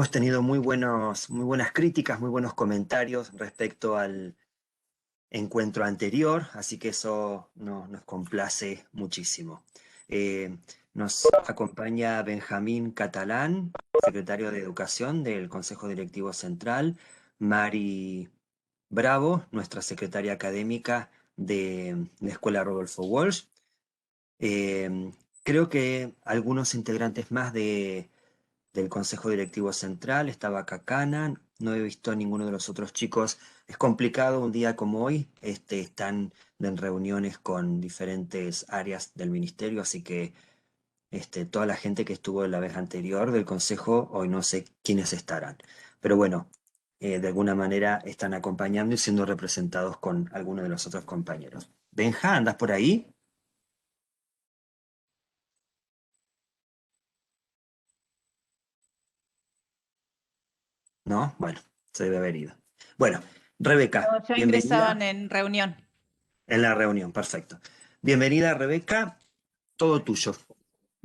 hemos tenido muy buenas críticas, muy buenos comentarios respecto al encuentro anterior, así que eso nos complace muchísimo. Eh, Nos acompaña Benjamín Catalán, secretario de Educación del Consejo Directivo Central, Mari Bravo, nuestra secretaria académica de la Escuela Rodolfo Walsh. Eh, Creo que algunos integrantes más del Consejo Directivo Central, estaba Cacana, no he visto a ninguno de los otros chicos. Es complicado un día como hoy, están en reuniones con diferentes áreas del ministerio, así que toda la gente que estuvo la vez anterior del Consejo, hoy no sé quiénes estarán. Pero bueno, de alguna manera están acompañando y siendo representados con algunos de los otros compañeros. Benja, ¿andas por ahí? ¿No? Bueno, se debe haber ido. Bueno, Rebeca, Ya ingresaban bienvenida. en reunión. En la reunión, perfecto. Bienvenida, Rebeca, todo tuyo.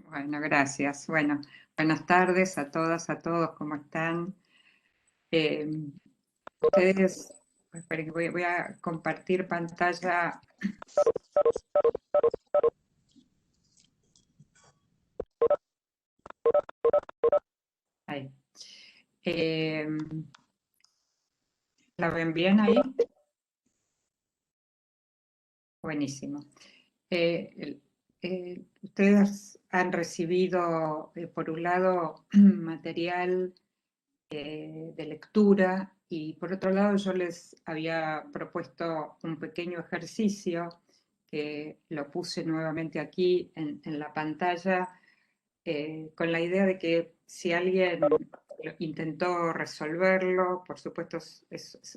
Bueno, gracias. Bueno, buenas tardes a todas, a todos, ¿cómo están? Eh, Ustedes, esperen que voy a compartir pantalla. Ahí. Eh, ¿La ven bien ahí? Buenísimo. Ustedes han recibido, por un lado, material de lectura y por otro lado yo les había propuesto un pequeño ejercicio que lo puse nuevamente aquí en la pantalla con la idea de que si alguien intentó resolverlo, por supuesto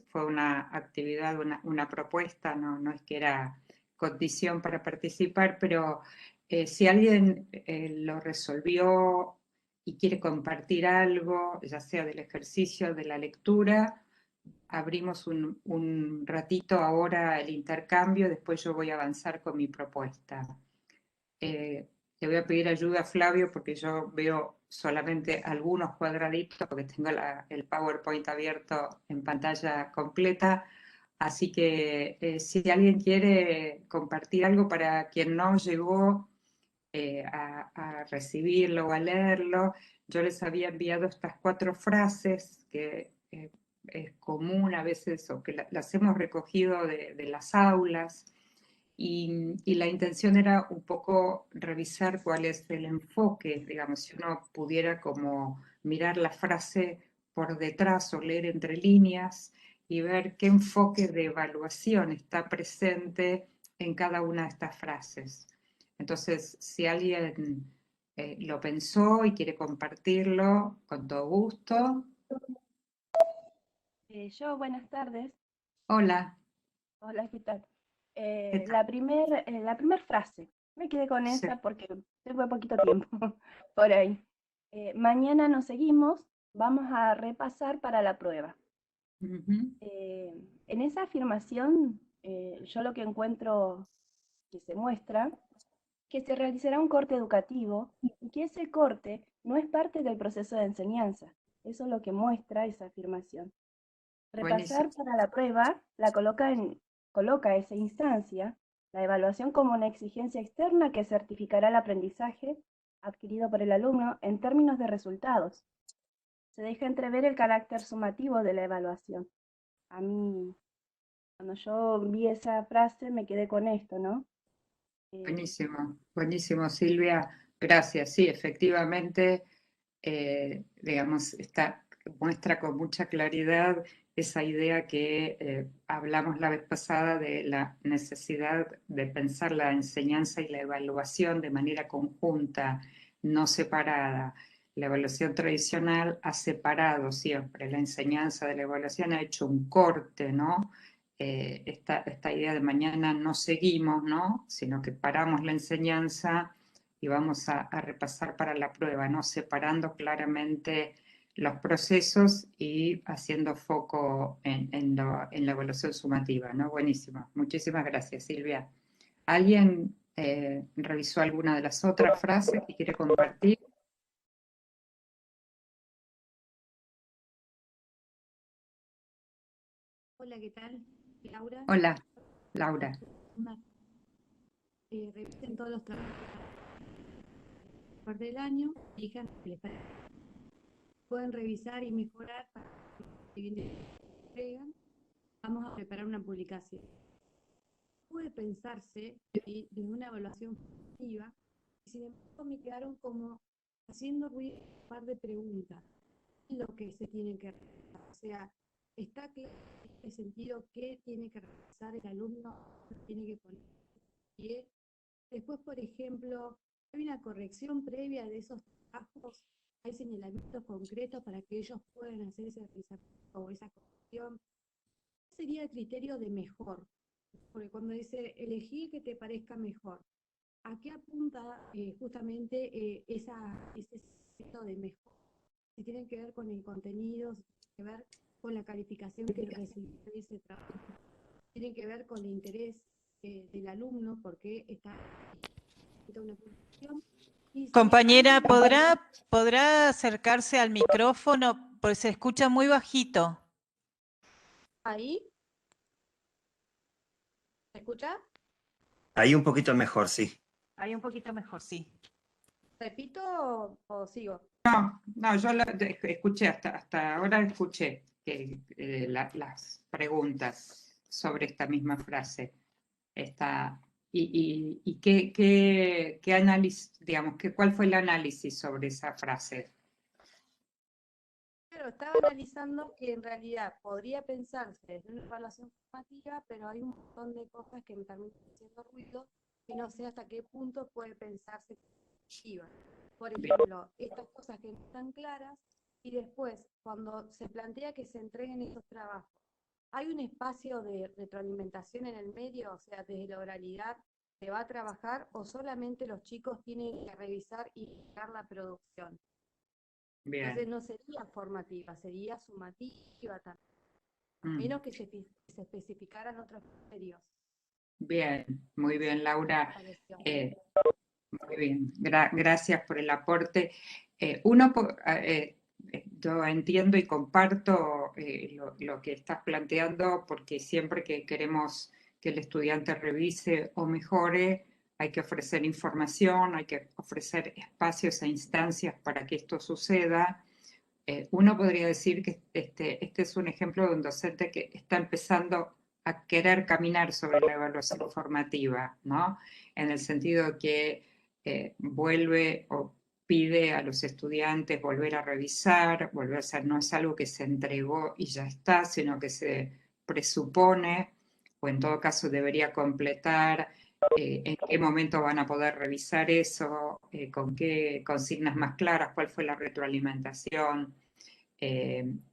fue una actividad, una propuesta, no es que era condición para participar, pero si alguien lo resolvió y quiere compartir algo, ya sea del ejercicio, de la lectura, abrimos un ratito ahora el intercambio, después yo voy a avanzar con mi propuesta. Le voy a pedir ayuda a Flavio porque yo veo solamente algunos cuadraditos porque tengo el PowerPoint abierto en pantalla completa. Así que si alguien quiere compartir algo para quien no llegó a recibirlo o a leerlo, yo les había enviado estas 4 frases que es común a veces o que las hemos recogido de las aulas y la intención era un poco revisar cuál es el enfoque, digamos, si uno pudiera como mirar la frase por detrás o leer entre líneas y ver qué enfoque de evaluación está presente en cada una de estas frases. Entonces, si alguien lo pensó y quiere compartirlo, con todo gusto. Buenas tardes. Hola. Hola, ¿qué tal? ¿Qué tal? La primer frase, me quedé con Sí. esa porque tuve poquito tiempo por ahí. Mañana nos seguimos, vamos a repasar para la prueba. Ujú. En esa afirmación, yo lo que encuentro que se muestra, que se realizará un corte educativo y que ese corte no es parte del proceso de enseñanza. Eso es lo que muestra esa afirmación. Buenísimo. Repasar para la prueba coloca esa instancia, la evaluación como una exigencia externa que certificará el aprendizaje adquirido por el alumno en términos de resultados. Se deja entrever el carácter sumativo de la evaluación. A mí, cuando yo vi esa frase, me quedé con esto, ¿no? Buenísimo, buenísimo, Silvia. Gracias. Sí, efectivamente, digamos, muestra con mucha claridad esa idea que hablamos la vez pasada de la necesidad de pensar la enseñanza y la evaluación de manera conjunta, no separada. La evaluación tradicional ha separado siempre la enseñanza de la evaluación, ha hecho un corte, ¿no? Esta idea de mañana no seguimos, ¿no? Sino que paramos la enseñanza y vamos a repasar para la prueba, ¿no? Separando claramente los procesos y haciendo foco en la evaluación sumativa, ¿no? Buenísimo. Muchísimas gracias, Silvia. ¿Alguien revisó alguna de las otras frases que quiere compartir? Hola, ¿qué tal? Laura. Hola, Laura. Revisen todos los trabajos del año, elijan lo que les parece. Pueden revisar y mejorar para que entregan. Vamos a preparar una publicación. Puede pensarse desde una evaluación formativa, y sin embargo me quedaron como haciendo ruido un par de preguntas. ¿Qué es lo que se tiene que realizar? O sea, está claro en este sentido qué tiene que realizar el alumno, tiene que poner pie. Después, por ejemplo, hay una corrección previa de esos trabajos, hay señalamientos concretos para que ellos puedan hacer ese realizamiento o esa corrección. ¿Qué sería el criterio de mejor? Porque cuando dice elegí que te parezca mejor, ¿a qué apunta justamente ese sentido de mejor? Si tiene que ver con el contenido, si tiene que ver con la calificación que recibe ese trabajo, tiene que ver con el interés del alumno, porque está una publicación. Compañera, ¿podrá acercarse al micrófono? Porque se escucha muy bajito. Ahí, ¿se escucha? Ahí un poquito mejor, sí. Ahí un poquito mejor, sí. ¿Repito o sigo? No, yo escuché, hasta ahora escuché las preguntas sobre esta misma frase. ¿Y qué análisis, digamos, cuál fue el análisis sobre esa frase? Pero estaba analizando que en realidad podría pensarse desde una evaluación formativa, pero hay un montón de cosas que me están haciendo ruido y no sé hasta qué punto puede pensarse positiva. Por ejemplo, estas cosas que no están claras, y después, cuando se plantea que se entreguen estos trabajos, ¿hay un espacio de retroalimentación en el medio? O sea, desde la oralidad se va a trabajar, o solamente los chicos tienen que revisar y entregar la producción. Entonces Bien. no sería formativa, sería sumativa también, a menos que se especificaran otros criterios. Bien, muy bien, Laura. Pareció. Muy bien, gracias por el aporte. Yo entiendo y comparto lo que estás planteando, porque siempre que queremos que el estudiante revise o mejore, hay que ofrecer información, hay que ofrecer espacios e instancias para que esto suceda. Uno podría decir que este es un ejemplo de un docente que está empezando a querer caminar sobre la evaluación formativa, ¿no? En el sentido que vuelve o pide a los estudiantes volver a revisar, volver a hacer, no es algo que se entregó y ya está, sino que se presupone, o en todo caso debería completar, en qué momento van a poder revisar eso, con qué consignas más claras, cuál fue la retroalimentación.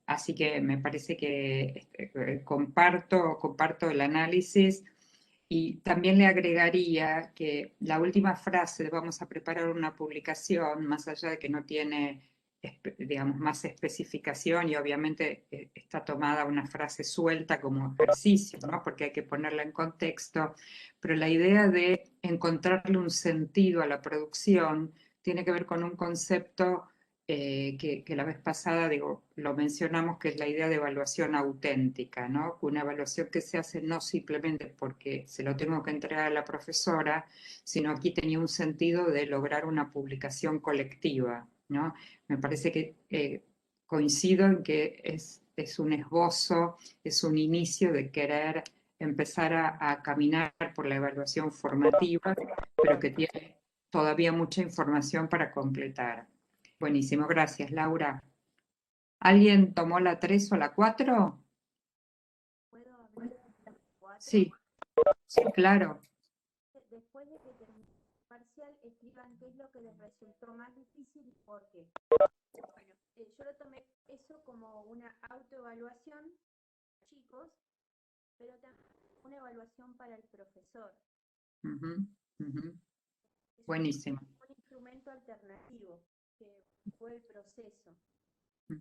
Así que me parece que comparto el análisis. Y también le agregaría que la última frase de vamos a preparar una publicación, más allá de que no tiene, digamos, más especificación y obviamente está tomada una frase suelta como ejercicio, ¿no? Porque hay que ponerla en contexto, pero la idea de encontrarle un sentido a la producción tiene que ver con un concepto que la vez pasada, digo, lo mencionamos, que es la idea de evaluación auténtica, ¿no? Una evaluación que se hace no simplemente porque se lo tengo que entregar a la profesora, sino aquí tenía un sentido de lograr una publicación colectiva, ¿no? Me parece que coincido en que es un esbozo, es un inicio de querer empezar a caminar por la evaluación formativa, pero que tiene todavía mucha información para completar. Buenísimo, gracias, Laura. ¿Alguien tomó la 3 o la 4? ¿Puedo hablar de la 4? Sí, sí, claro. Después de que termine el parcial, escriban qué es lo que les resultó más difícil y por qué. Bueno, yo lo tomé eso como una autoevaluación, chicos, pero también una evaluación para el profesor. Buenísimo. Un instrumento alternativo que fue el proceso.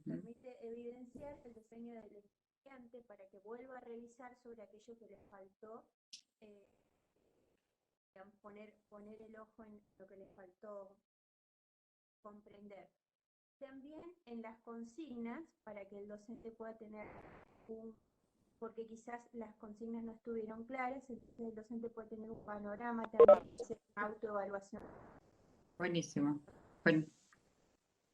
Permite evidenciar el diseño del estudiante para que vuelva a revisar sobre aquello que les faltó, poner el ojo en lo que les faltó comprender. También en las consignas, para que el docente pueda tener un porque quizás las consignas no estuvieron claras, entonces el docente puede tener un panorama también de autoevaluación. Buenísimo.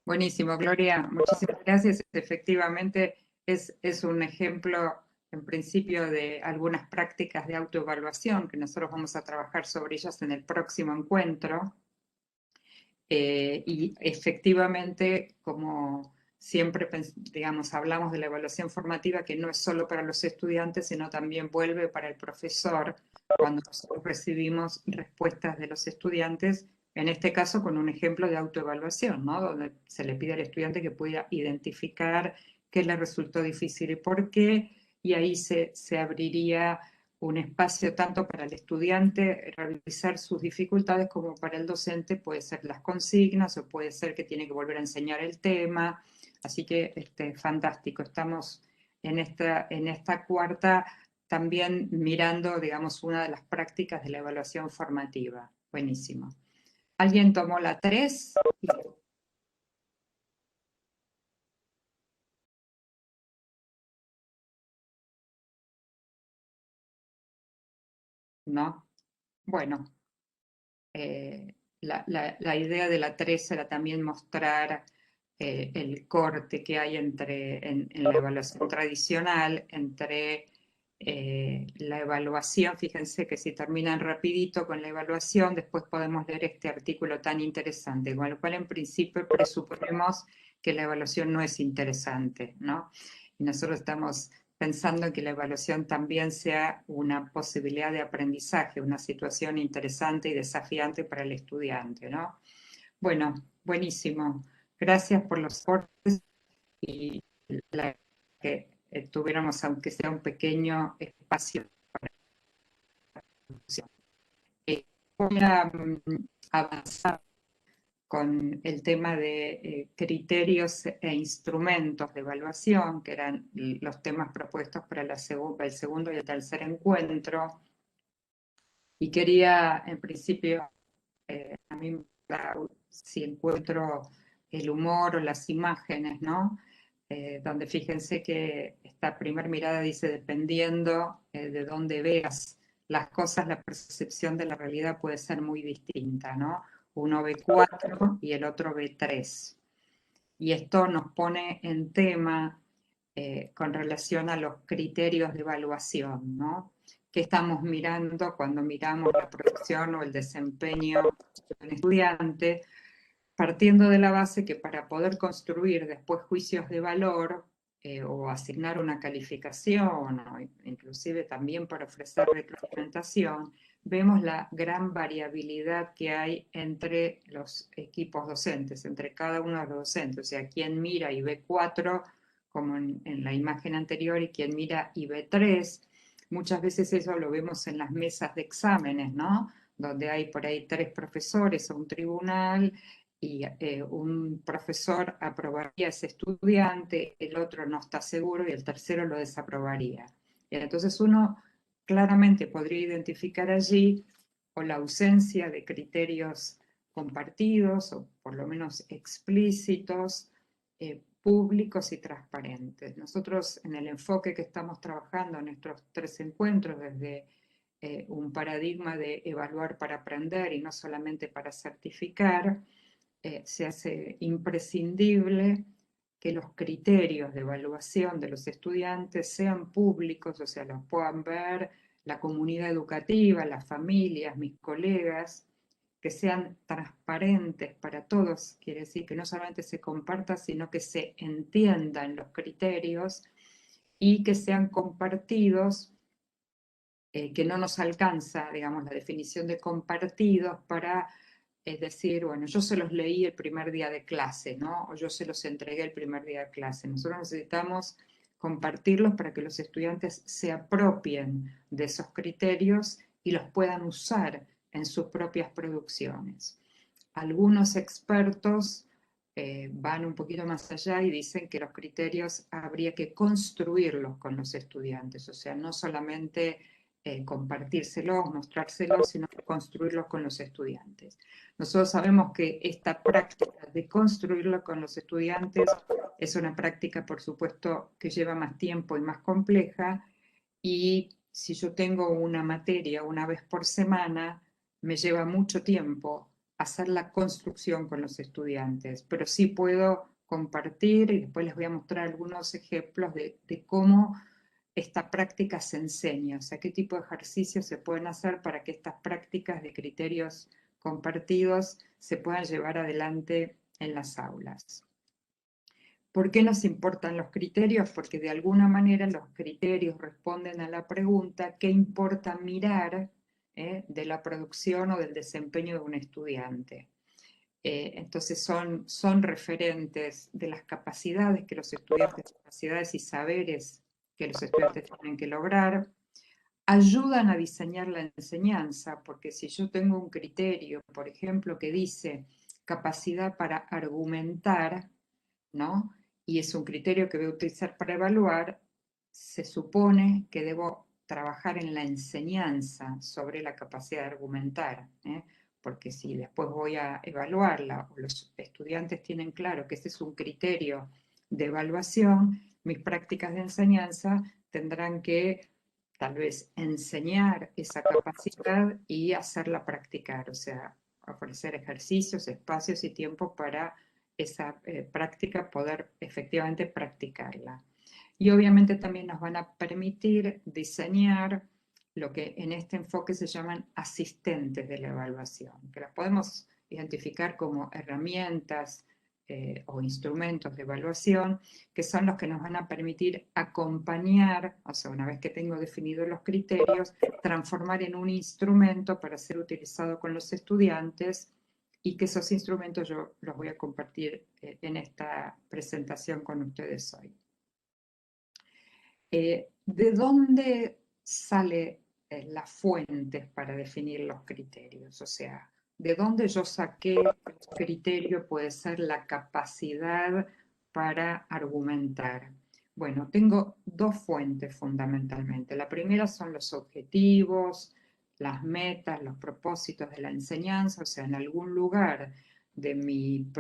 Buenísimo, Gloria. Muchísimas gracias. Efectivamente, es un ejemplo, en principio, de algunas prácticas de autoevaluación que nosotros vamos a trabajar sobre ellas en el próximo encuentro. Y efectivamente, como siempre, digamos, hablamos de la evaluación formativa, que no es solo para los estudiantes, sino también vuelve para el profesor cuando nosotros recibimos respuestas de los estudiantes, en este caso con un ejemplo de autoevaluación, ¿no? Donde se le pide al estudiante que pueda identificar qué le resultó difícil y por qué, y ahí se abriría un espacio tanto para el estudiante revisar sus dificultades como para el docente, puede ser las consignas o puede ser que tiene que volver a enseñar el tema. Así que fantástico, estamos en esta cuarta también mirando, digamos, una de las prácticas de la evaluación formativa. Buenísimo. ¿Alguien tomó la 3? ¿No? Bueno, la idea de la 3 era también mostrar el corte que hay en la evaluación tradicional, entre la evaluación, fíjense que si terminan rapidito con la evaluación, después podemos leer este artículo tan interesante, con lo cual en principio presuponemos que la evaluación no es interesante, ¿no? Y nosotros estamos pensando en que la evaluación también sea una posibilidad de aprendizaje, una situación interesante y desafiante para el estudiante, ¿no? Bueno, buenísimo. Gracias por los aportes y que tuviéramos, aunque sea un pequeño espacio para la discusión. Voy a avanzar con el tema de criterios e instrumentos de evaluación, que eran los temas propuestos para el segundo y el tercer encuentro. Y quería, en principio, a mí, si encuentro el humor o las imágenes, ¿no? Donde fíjense que esta primera mirada dice, dependiendo de dónde veas las cosas, la percepción de la realidad puede ser muy distinta, ¿no? Uno ve 4 y el otro ve 3. Y esto nos pone en tema con relación a los criterios de evaluación, ¿no? ¿Qué estamos mirando cuando miramos la producción o el desempeño de un estudiante? Partiendo de la base que para poder construir después juicios de valor o asignar una calificación, o inclusive también para ofrecer retroalimentación, vemos la gran variabilidad que hay entre los equipos docentes, entre cada uno de los docentes. O sea, quien mira y ve 4, como en la imagen anterior, y quien mira y ve 3, muchas veces eso lo vemos en las mesas de exámenes, ¿no? Donde hay por ahí 3 profesores o un tribunal, y un profesor aprobaría a ese estudiante, el otro no está seguro y el tercero lo desaprobaría. Entonces uno claramente podría identificar allí o la ausencia de criterios compartidos o por lo menos explícitos, públicos y transparentes. Nosotros en el enfoque que estamos trabajando en estos 3 encuentros desde un paradigma de evaluar para aprender y no solamente para certificar, se hace imprescindible que los criterios de evaluación de los estudiantes sean públicos, o sea, los puedan ver la comunidad educativa, las familias, mis colegas, que sean transparentes para todos, quiere decir que no solamente se comparta, sino que se entiendan los criterios y que sean compartidos, que no nos alcanza, digamos, la definición de compartidos para decir, bueno, yo se los leí el primer día de clase, ¿no? O yo se los entregué el primer día de clase. Nosotros necesitamos compartirlos para que los estudiantes se apropien de esos criterios y los puedan usar en sus propias producciones. Algunos expertos van un poquito más allá y dicen que los criterios habría que construirlos con los estudiantes, o sea, no solamente compartírselos, mostrárselos, sino construirlos con los estudiantes. Nosotros sabemos que esta práctica de construirlo con los estudiantes es una práctica, por supuesto, que lleva más tiempo y más compleja, y si yo tengo una materia una vez por semana, me lleva mucho tiempo hacer la construcción con los estudiantes, pero sí puedo compartir y después les voy a mostrar algunos ejemplos de cómo esta práctica se enseña, o sea, qué tipo de ejercicios se pueden hacer para que estas prácticas de criterios compartidos se puedan llevar adelante en las aulas. ¿Por qué nos importan los criterios? Porque de alguna manera los criterios responden a la pregunta ¿qué importa mirar de la producción o del desempeño de un estudiante? Entonces son referentes de las capacidades que los estudiantes, capacidades y saberes que los estudiantes tienen que lograr, ayudan a diseñar la enseñanza, porque si yo tengo un criterio, por ejemplo, que dice capacidad para argumentar, ¿no? Y es un criterio que voy a utilizar para evaluar, se supone que debo trabajar en la enseñanza sobre la capacidad de argumentar, porque si después voy a evaluarla, o los estudiantes tienen claro que ese es un criterio de evaluación, mis prácticas de enseñanza tendrán que tal vez enseñar esa capacidad y hacerla practicar, o sea, ofrecer ejercicios, espacios y tiempo para esa práctica, poder efectivamente practicarla. Y obviamente también nos van a permitir diseñar lo que en este enfoque se llaman asistentes de la evaluación, que las podemos identificar como herramientas o instrumentos de evaluación, que son los que nos van a permitir acompañar, o sea, una vez que tengo definidos los criterios, transformar en un instrumento para ser utilizado con los estudiantes, y que esos instrumentos yo los voy a compartir en esta presentación con ustedes hoy. ¿De dónde sale las fuentes para definir los criterios? O sea, ¿de dónde yo saqué que el criterio puede ser la capacidad para argumentar? Bueno, tengo dos fuentes fundamentalmente. La primera son los objetivos, las metas, los propósitos de la enseñanza, o sea, en algún lugar de mi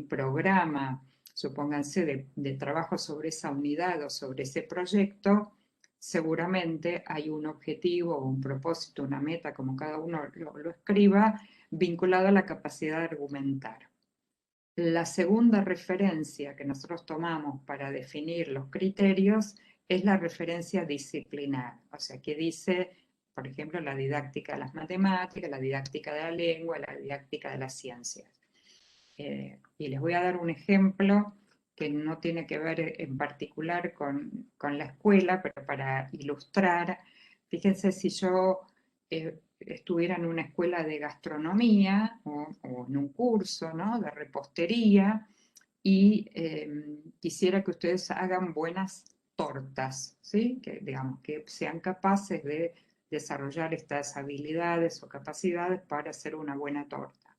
programa, supónganse, de trabajo sobre esa unidad o sobre ese proyecto, seguramente hay un objetivo, un propósito, una meta, como cada uno lo escriba, vinculado a la capacidad de argumentar. La segunda referencia que nosotros tomamos para definir los criterios es la referencia disciplinar, o sea, que dice, por ejemplo, la didáctica de las matemáticas, la didáctica de la lengua, la didáctica de las ciencias. Y les voy a dar un ejemplo que no tiene que ver en particular con la escuela, pero para ilustrar, fíjense si yo estuviera en una escuela de gastronomía o en un curso, ¿no?, de repostería, y quisiera que ustedes hagan buenas tortas, ¿sí? Que, digamos, que sean capaces de desarrollar estas habilidades o capacidades para hacer una buena torta.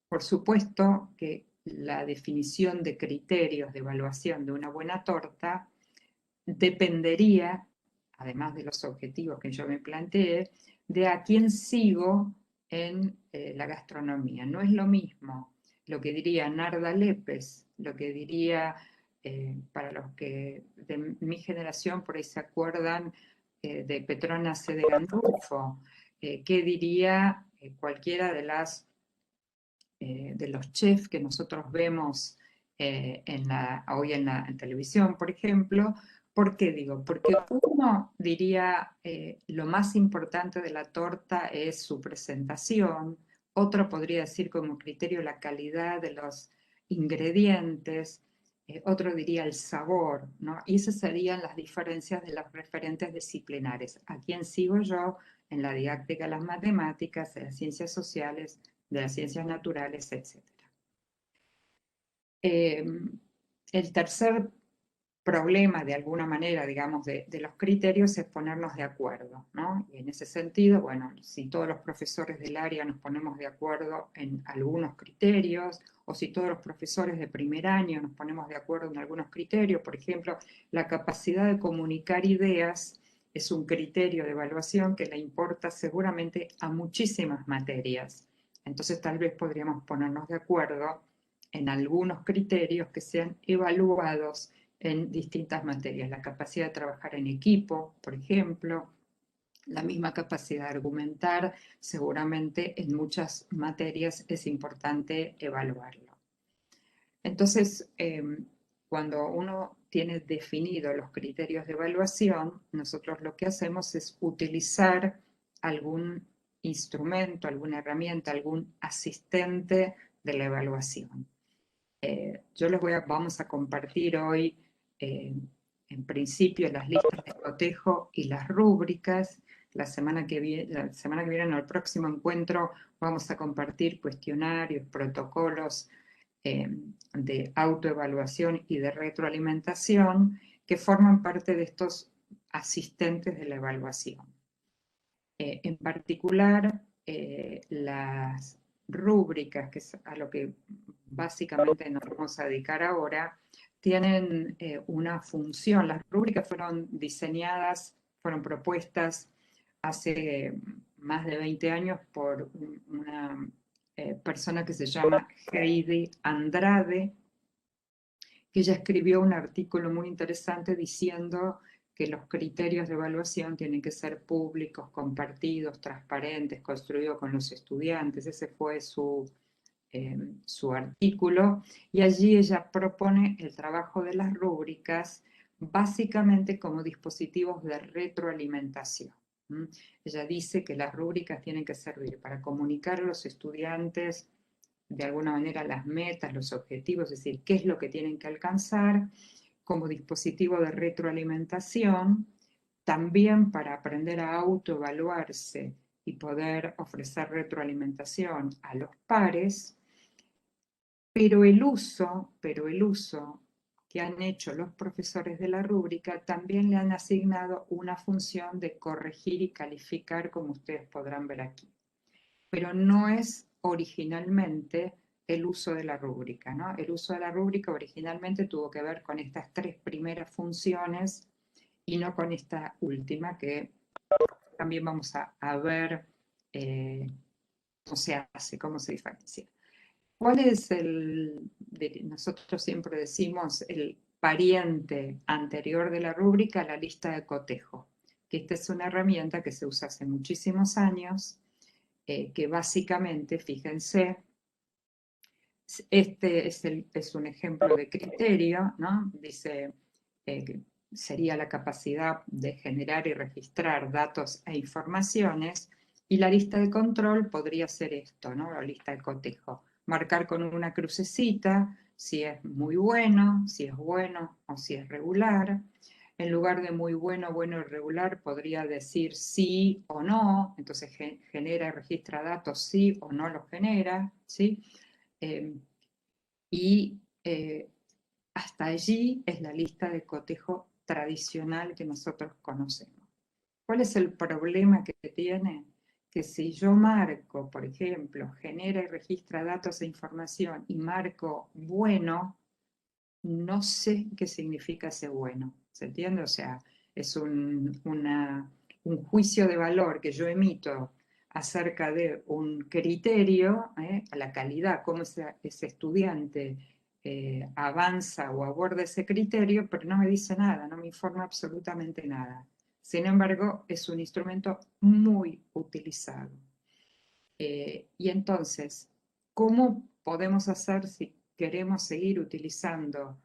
Por supuesto que la definición de criterios de evaluación de una buena torta dependería, además de los objetivos que yo me planteé, de a quién sigo en la gastronomía. No es lo mismo lo que diría Narda Lépez, lo que diría, para los que de mi generación por ahí se acuerdan de Petrona C. de Gandolfo, qué diría cualquiera de los chefs que nosotros vemos hoy en la televisión, por ejemplo. ¿Por qué digo? Porque uno diría lo más importante de la torta es su presentación, otro podría decir como criterio la calidad de los ingredientes, otro diría el sabor, ¿no? Y esas serían las diferencias de los referentes disciplinares. ¿A quién sigo yo en la didáctica de las matemáticas, de las ciencias sociales, de las ciencias naturales, etc.? El tercer problema, de alguna manera, digamos, de los criterios es ponernos de acuerdo, ¿no? Y en ese sentido, bueno, si todos los profesores del área nos ponemos de acuerdo en algunos criterios, o si todos los profesores de primer año nos ponemos de acuerdo en algunos criterios, por ejemplo, la capacidad de comunicar ideas es un criterio de evaluación que le importa seguramente a muchísimas materias. Entonces tal vez podríamos ponernos de acuerdo en algunos criterios que sean evaluados en distintas materias. La capacidad de trabajar en equipo, por ejemplo, la misma capacidad de argumentar, seguramente en muchas materias es importante evaluarlo. Entonces, cuando uno tiene definidos los criterios de evaluación, nosotros lo que hacemos es utilizar algún instrumento, alguna herramienta, algún asistente de la evaluación. Vamos a compartir hoy, en principio, las listas de cotejo y las rúbricas. La semana que viene, en el próximo encuentro, vamos a compartir cuestionarios, protocolos de autoevaluación y de retroalimentación que forman parte de estos asistentes de la evaluación. En particular, las rúbricas, que es a lo que básicamente nos vamos a dedicar ahora, tienen una función. Las rúbricas fueron diseñadas, fueron propuestas hace más de 20 años por una persona que se llama Heidi Andrade, que ella escribió un artículo muy interesante diciendo que los criterios de evaluación tienen que ser públicos, compartidos, transparentes, construidos con los estudiantes. Ese fue su artículo, y allí ella propone el trabajo de las rúbricas básicamente como dispositivos de retroalimentación. Ella dice que las rúbricas tienen que servir para comunicar a los estudiantes de alguna manera las metas, los objetivos, es decir, qué es lo que tienen que alcanzar, como dispositivo de retroalimentación, también para aprender a autoevaluarse y poder ofrecer retroalimentación a los pares, pero el uso que han hecho los profesores de la rúbrica también le han asignado una función de corregir y calificar, como ustedes podrán ver aquí. Pero no es originalmente el uso de la rúbrica, ¿no? El uso de la rúbrica originalmente tuvo que ver con estas 3 primeras funciones y no con esta última, que también vamos a ver cómo se hace, cómo se diferencia. ¿Cuál es nosotros siempre decimos, el pariente anterior de la rúbrica? La lista de cotejo, que esta es una herramienta que se usa hace muchísimos años, que básicamente, fíjense, este es un ejemplo de criterio, ¿no? Dice que sería la capacidad de generar y registrar datos e informaciones, y la lista de control podría ser esto, ¿no? La lista de cotejo. Marcar con una crucecita si es muy bueno, si es bueno o si es regular. En lugar de muy bueno, bueno y regular, podría decir sí o no, entonces genera y registra datos sí o no los genera, ¿sí? Hasta allí es la lista de cotejo tradicional que nosotros conocemos. ¿Cuál es el problema que tiene? Que si yo marco, por ejemplo, genera y registra datos e información y marco bueno, no sé qué significa ese bueno. ¿Se entiende? O sea, es un juicio de valor que yo emito acerca de un criterio, a la calidad, cómo ese estudiante avanza o aborda ese criterio, pero no me dice nada, no me informa absolutamente nada. Sin embargo, es un instrumento muy utilizado. Y entonces, ¿cómo podemos hacer si queremos seguir utilizando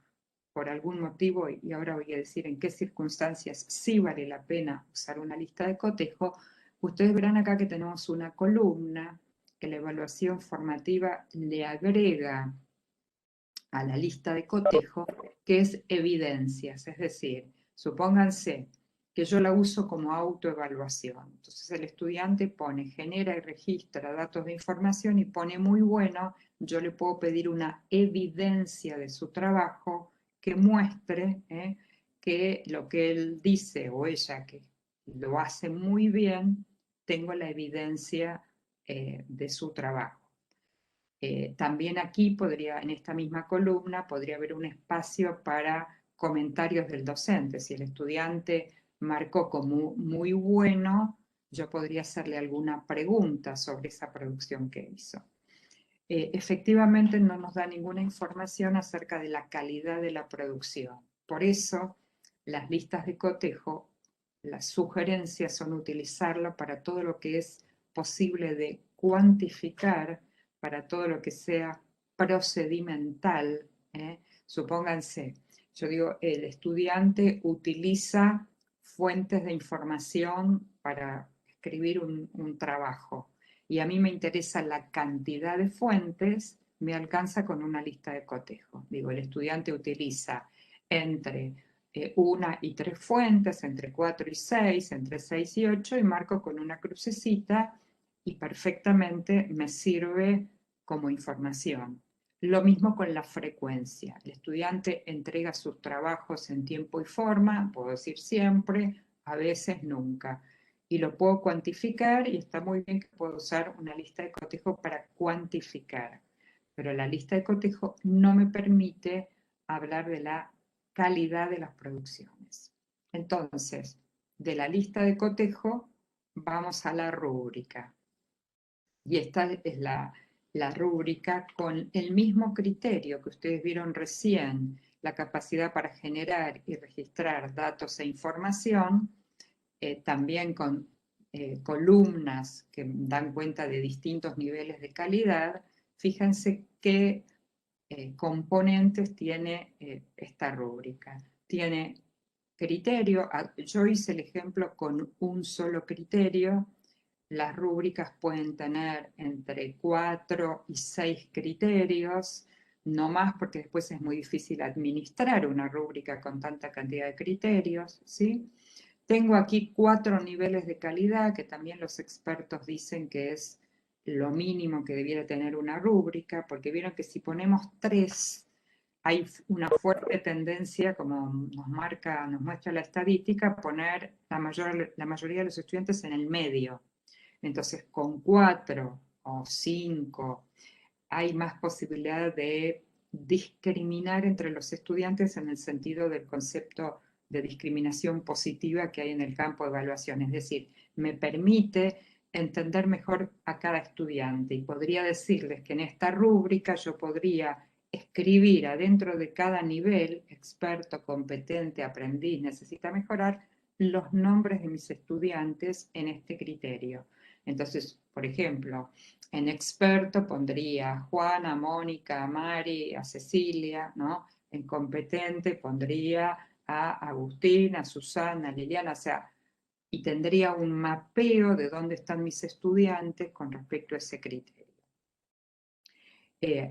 por algún motivo, y ahora voy a decir en qué circunstancias sí vale la pena usar una lista de cotejo? Ustedes verán acá que tenemos una columna que la evaluación formativa le agrega a la lista de cotejo, que es evidencias, es decir, supónganse que yo la uso como autoevaluación. Entonces el estudiante pone, genera y registra datos de información y pone muy bueno, yo le puedo pedir una evidencia de su trabajo que muestre que lo que él dice o ella que lo hace muy bien, tengo la evidencia de su trabajo. También aquí en esta misma columna, podría haber un espacio para comentarios del docente. Si el estudiante marcó como muy bueno, yo podría hacerle alguna pregunta sobre esa producción que hizo. Efectivamente no nos da ninguna información acerca de la calidad de la producción. Por eso, las listas de cotejo, las sugerencias son utilizarlo para todo lo que es posible de cuantificar, para todo lo que sea procedimental. Supónganse, yo digo, el estudiante utiliza fuentes de información para escribir un trabajo y a mí me interesa la cantidad de fuentes, me alcanza con una lista de cotejo. Digo, el estudiante utiliza entre 1 y 3 fuentes, entre 4 y 6, entre 6 y 8, y marco con una crucecita y perfectamente me sirve como información. Lo mismo con la frecuencia. El estudiante entrega sus trabajos en tiempo y forma, puedo decir siempre, a veces nunca. Y lo puedo cuantificar y está muy bien que puedo usar una lista de cotejo para cuantificar. Pero la lista de cotejo no me permite hablar de la calidad de las producciones. Entonces, de la lista de cotejo vamos a la rúbrica. Y esta es la rúbrica con el mismo criterio que ustedes vieron recién, la capacidad para generar y registrar datos e información, también con columnas que dan cuenta de distintos niveles de calidad. Fíjense qué componentes tiene esta rúbrica. Tiene criterio, yo hice el ejemplo con un solo criterio. Las rúbricas pueden tener entre 4 y 6 criterios, no más porque después es muy difícil administrar una rúbrica con tanta cantidad de criterios, ¿sí? Tengo aquí 4 niveles de calidad que también los expertos dicen que es lo mínimo que debiera tener una rúbrica, porque vieron que si ponemos 3, hay una fuerte tendencia, como nos muestra la estadística, a poner la mayoría de los estudiantes en el medio. Entonces, con 4 o 5 hay más posibilidad de discriminar entre los estudiantes en el sentido del concepto de discriminación positiva que hay en el campo de evaluación. Es decir, me permite entender mejor a cada estudiante y podría decirles que en esta rúbrica yo podría escribir adentro de cada nivel, experto, competente, aprendiz, necesita mejorar, los nombres de mis estudiantes en este criterio. Entonces, por ejemplo, en experto pondría a Juana, a Mónica, a Mari, a Cecilia, ¿no? En competente pondría a Agustín, a Susana, a Liliana, o sea, y tendría un mapeo de dónde están mis estudiantes con respecto a ese criterio.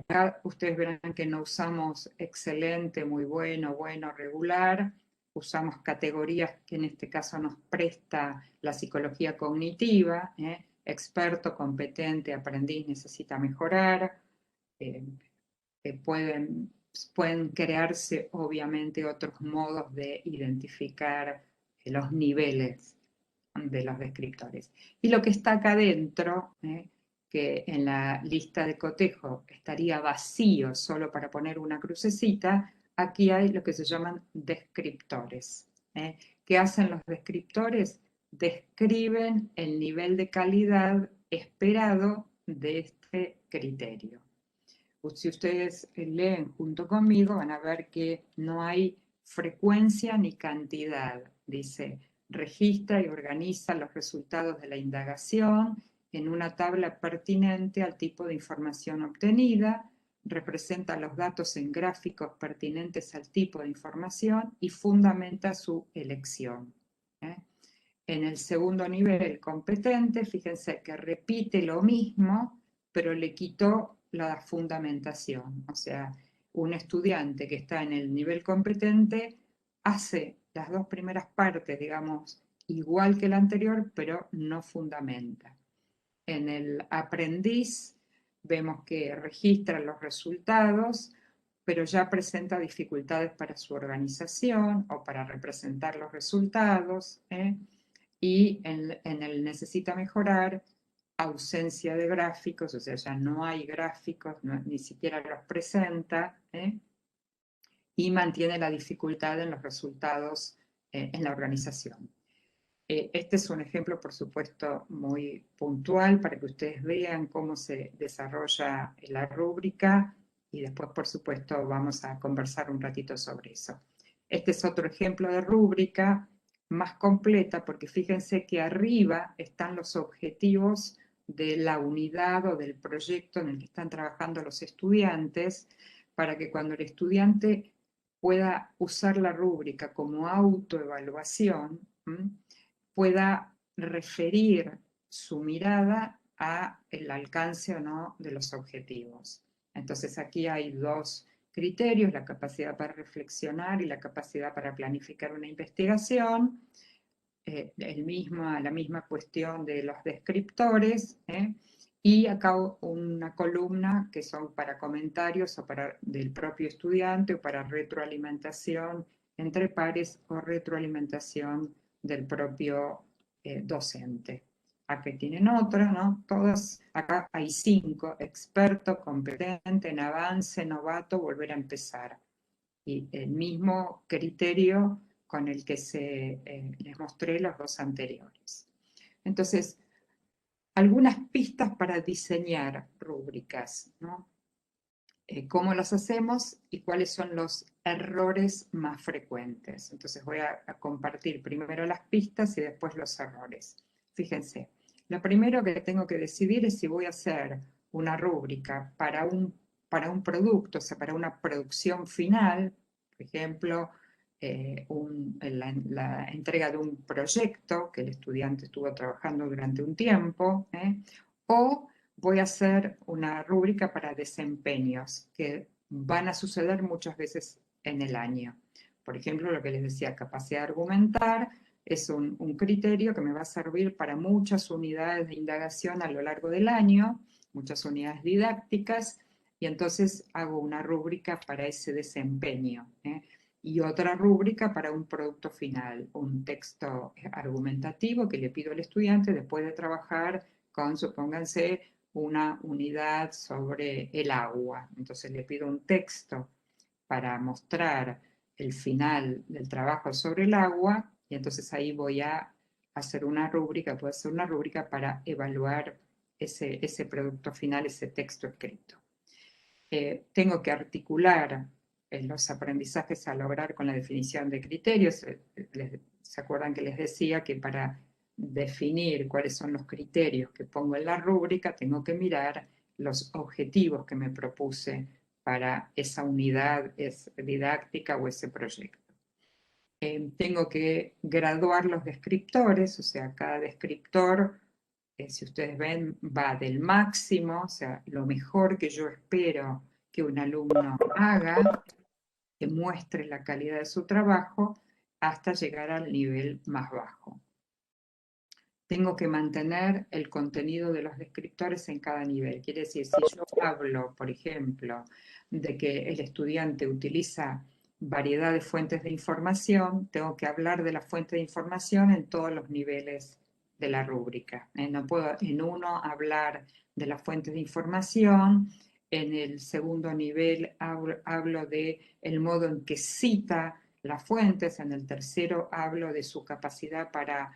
Acá ustedes verán que no usamos excelente, muy bueno, bueno, regular, usamos categorías que en este caso nos presta la psicología cognitiva, experto, competente, aprendiz, necesita mejorar, pueden crearse obviamente otros modos de identificar los niveles de los descriptores. Y lo que está acá adentro, que en la lista de cotejo estaría vacío solo para poner una crucecita, aquí hay lo que se llaman descriptores. ¿Qué hacen los descriptores? Describen el nivel de calidad esperado de este criterio. Si ustedes leen junto conmigo van a ver que no hay frecuencia ni cantidad. Dice, registra y organiza los resultados de la indagación en una tabla pertinente al tipo de información obtenida, representa los datos en gráficos pertinentes al tipo de información y fundamenta su elección. En el segundo nivel competente, fíjense que repite lo mismo, pero le quitó la fundamentación. O sea, un estudiante que está en el nivel competente hace las 2 primeras partes, digamos, igual que el anterior, pero no fundamenta. En el aprendiz vemos que registra los resultados, pero ya presenta dificultades para su organización o para representar los resultados, y en el necesita mejorar, ausencia de gráficos, o sea, ya no hay gráficos, ni siquiera los presenta, y mantiene la dificultad en los resultados en la organización. Este es un ejemplo, por supuesto, muy puntual para que ustedes vean cómo se desarrolla la rúbrica y después, por supuesto, vamos a conversar un ratito sobre eso. Este es otro ejemplo de rúbrica más completa, porque fíjense que arriba están los objetivos de la unidad o del proyecto en el que están trabajando los estudiantes, para que cuando el estudiante pueda usar la rúbrica como autoevaluación, pueda referir su mirada a el alcance o no de los objetivos. Entonces aquí hay dos criterios, la capacidad para reflexionar y la capacidad para planificar una investigación, la misma cuestión de los descriptores, y acá una columna que son para comentarios o del propio estudiante o para retroalimentación entre pares o retroalimentación del propio docente. Aquí tienen otra, ¿no? Todas, acá hay 5, experto, competente, en avance, novato, volver a empezar. Y el mismo criterio con el que les mostré los dos anteriores. Entonces, algunas pistas para diseñar rúbricas, ¿no? Cómo las hacemos y cuáles son los errores más frecuentes. Entonces voy a compartir primero las pistas y después los errores. Fíjense, lo primero que tengo que decidir es si voy a hacer una rúbrica para un producto, o sea, para una producción final, por ejemplo, la entrega de un proyecto que el estudiante estuvo trabajando durante un tiempo, o voy a hacer una rúbrica para desempeños que van a suceder muchas veces en el año. Por ejemplo, lo que les decía, capacidad de argumentar es un criterio que me va a servir para muchas unidades de indagación a lo largo del año, muchas unidades didácticas, y entonces hago una rúbrica para ese desempeño, y otra rúbrica para un producto final, un texto argumentativo que le pido al estudiante después de trabajar con, supónganse, una unidad sobre el agua. Entonces le pido un texto para mostrar el final del trabajo sobre el agua, y entonces ahí voy a hacer una rúbrica, puedo hacer una rúbrica para evaluar ese producto final, ese texto escrito. Tengo que articular los aprendizajes a lograr con la definición de criterios. ¿Se acuerdan que les decía que para definir cuáles son los criterios que pongo en la rúbrica, tengo que mirar los objetivos que me propuse para esa unidad didáctica o ese proyecto? Tengo que graduar los descriptores, o sea, cada descriptor, si ustedes ven, va del máximo, o sea, lo mejor que yo espero que un alumno haga, que muestre la calidad de su trabajo, hasta llegar al nivel más bajo. Tengo que mantener el contenido de los descriptores en cada nivel. Quiere decir, si yo hablo, por ejemplo, de que el estudiante utiliza variedad de fuentes de información, tengo que hablar de la fuente de información en todos los niveles de la rúbrica. No puedo en uno hablar de las fuentes de información, en el segundo nivel hablo de el modo en que cita las fuentes, en el tercero hablo de su capacidad para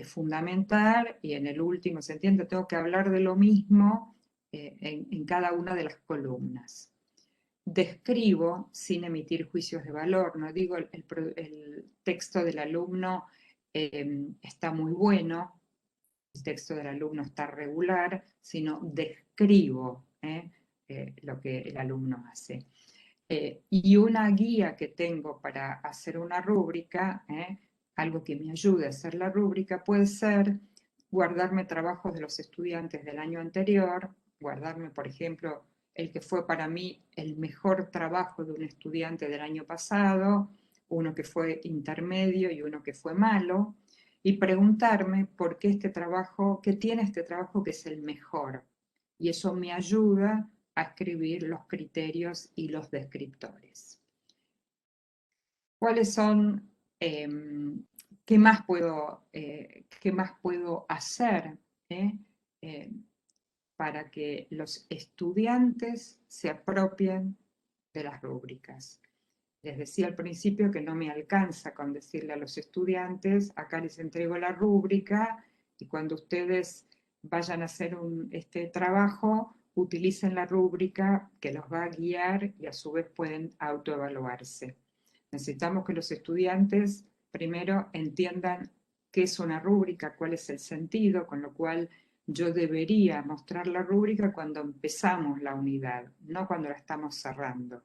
fundamentar, y en el último, ¿se entiende? Tengo que hablar de lo mismo en cada una de las columnas. Describo sin emitir juicios de valor, no digo el texto del alumno está muy bueno, el texto del alumno está regular, sino describo lo que el alumno hace. Y una guía que tengo para hacer una rúbrica, algo que me ayude a hacer la rúbrica, puede ser guardarme trabajos de los estudiantes del año anterior, guardarme, por ejemplo, el que fue para mí el mejor trabajo de un estudiante del año pasado, uno que fue intermedio y uno que fue malo, y preguntarme por qué qué tiene este trabajo que es el mejor. Y eso me ayuda a escribir los criterios y los descriptores. ¿Cuáles son, qué más puedo hacer para que los estudiantes se apropien de las rúbricas? Les decía al principio que no me alcanza con decirle a los estudiantes, acá les entrego la rúbrica y cuando ustedes vayan a hacer este trabajo, utilicen la rúbrica que los va a guiar y a su vez pueden autoevaluarse. Necesitamos que los estudiantes primero entiendan qué es una rúbrica, cuál es el sentido, con lo cual yo debería mostrar la rúbrica cuando empezamos la unidad, no cuando la estamos cerrando.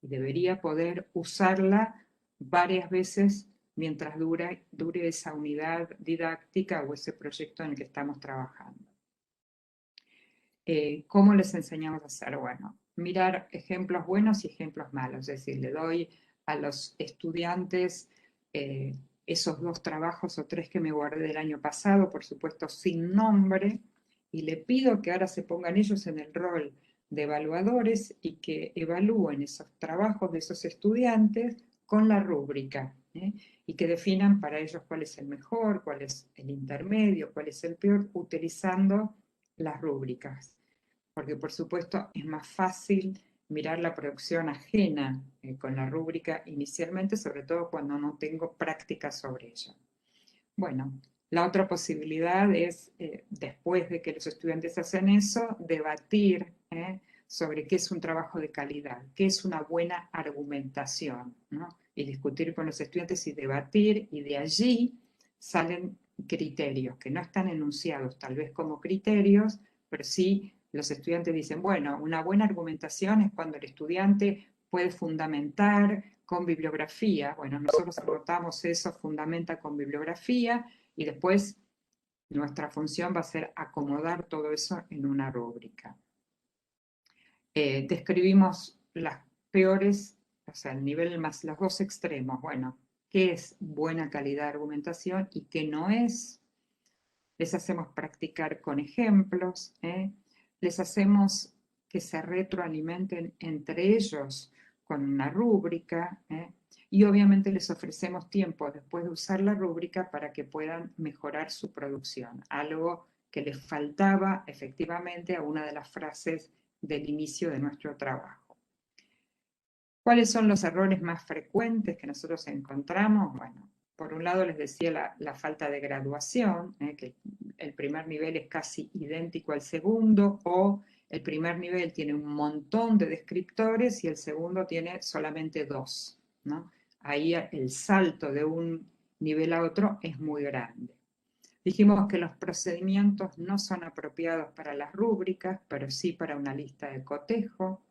Y debería poder usarla varias veces mientras dure esa unidad didáctica o ese proyecto en el que estamos trabajando. ¿Cómo les enseñamos a hacer? Bueno, mirar ejemplos buenos y ejemplos malos, es decir, le doy a los estudiantes esos 2 trabajos o 3 que me guardé del año pasado, por supuesto sin nombre, y le pido que ahora se pongan ellos en el rol de evaluadores y que evalúen esos trabajos de esos estudiantes con la rúbrica, y que definan para ellos cuál es el mejor, cuál es el intermedio, cuál es el peor, utilizando las rúbricas. Porque por supuesto es más fácil mirar la producción ajena con la rúbrica inicialmente, sobre todo cuando no tengo práctica sobre ella. Bueno, la otra posibilidad es, después de que los estudiantes hacen eso, debatir sobre qué es un trabajo de calidad, qué es una buena argumentación, ¿no? Y discutir con los estudiantes y debatir, y de allí salen criterios que no están enunciados tal vez como criterios, pero sí los estudiantes dicen, bueno, una buena argumentación es cuando el estudiante puede fundamentar con bibliografía. Bueno, nosotros anotamos eso, fundamenta con bibliografía, y después nuestra función va a ser acomodar todo eso en una rúbrica. Describimos las peores, o sea, el nivel más, los 2 extremos. Bueno, ¿qué es buena calidad de argumentación y qué no es? Les hacemos practicar con ejemplos, les hacemos que se retroalimenten entre ellos con una rúbrica, y obviamente les ofrecemos tiempo después de usar la rúbrica para que puedan mejorar su producción, algo que les faltaba efectivamente a una de las frases del inicio de nuestro trabajo. ¿Cuáles son los errores más frecuentes que nosotros encontramos? Bueno, por un lado les decía la falta de graduación, que el primer nivel es casi idéntico al segundo, o el primer nivel tiene un montón de descriptores y el segundo tiene solamente 2, ¿no? Ahí el salto de un nivel a otro es muy grande. Dijimos que los procedimientos no son apropiados para las rúbricas, pero sí para una lista de cotejo.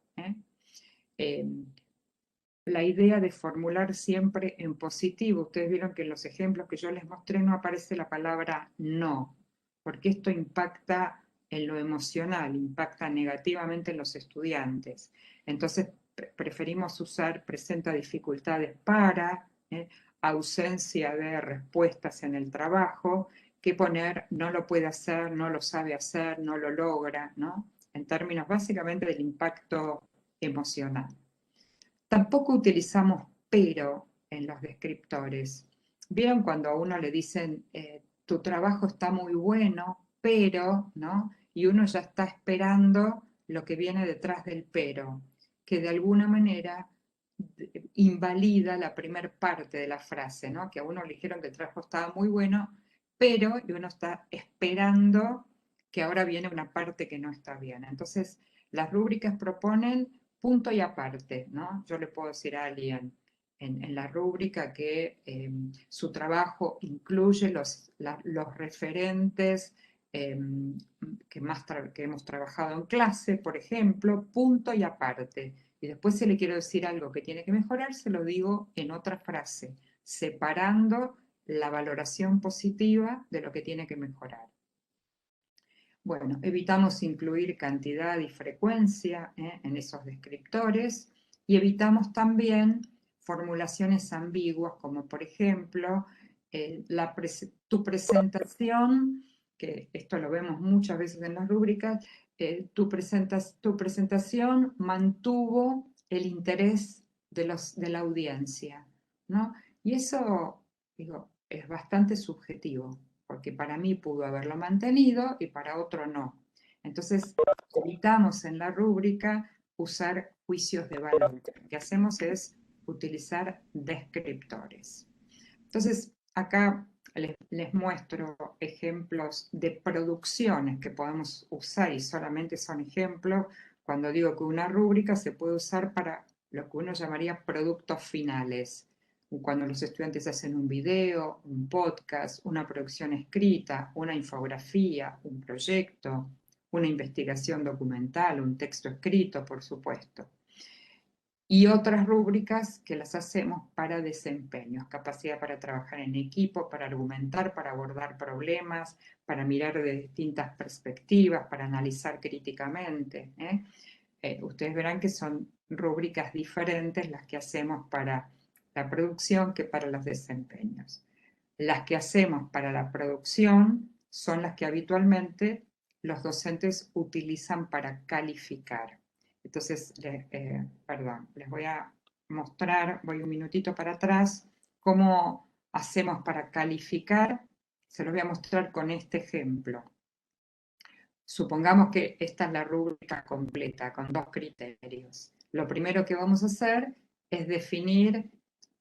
La idea de formular siempre en positivo. Ustedes vieron que en los ejemplos que yo les mostré no aparece la palabra no, porque esto impacta en lo emocional, impacta negativamente en los estudiantes. Entonces preferimos usar presenta dificultades para, ausencia de respuestas en el trabajo, que poner no lo puede hacer, no lo sabe hacer, no lo logra, ¿no? En términos básicamente del impacto emocional. Tampoco utilizamos pero en los descriptores. ¿Vieron cuando a uno le dicen, tu trabajo está muy bueno, pero, ¿no? Y uno ya está esperando lo que viene detrás del pero, que de alguna manera invalida la primera parte de la frase, ¿no? Que a uno le dijeron que el trabajo estaba muy bueno, pero, y uno está esperando que ahora viene una parte que no está bien. Entonces, las rúbricas proponen punto y aparte, ¿no? Yo le puedo decir a alguien en la rúbrica que su trabajo incluye los referentes que hemos trabajado en clase, por ejemplo, punto y aparte. Y después si le quiero decir algo que tiene que mejorar, se lo digo en otra frase, separando la valoración positiva de lo que tiene que mejorar. Bueno, evitamos incluir cantidad y frecuencia en esos descriptores, y evitamos también formulaciones ambiguas como por ejemplo tu presentación, que esto lo vemos muchas veces en las rúbricas, tu presentación mantuvo el interés de la audiencia, ¿no? Y eso, digo, es bastante subjetivo, porque para mí pudo haberlo mantenido y para otro no. Entonces, evitamos en la rúbrica usar juicios de valor. Lo que hacemos es utilizar descriptores. Entonces, acá les muestro ejemplos de producciones que podemos usar, y solamente son ejemplos cuando digo que una rúbrica se puede usar para lo que uno llamaría productos finales. cuando los estudiantes hacen un video, un podcast, una producción escrita, una infografía, un proyecto, una investigación documental, un texto escrito, por supuesto. Y otras rúbricas que las hacemos para desempeños, capacidad para trabajar en equipo, para argumentar, para abordar problemas, para mirar de distintas perspectivas, para analizar críticamente. Ustedes verán que son rúbricas diferentes las que hacemos para la producción que para los desempeños. Las que hacemos para la producción son las que habitualmente los docentes utilizan para calificar. Entonces, les voy a mostrar, voy un minutito para atrás, cómo hacemos para calificar. Se los voy a mostrar con este ejemplo. Supongamos que esta es la rúbrica completa con 2 criterios. Lo primero que vamos a hacer es definir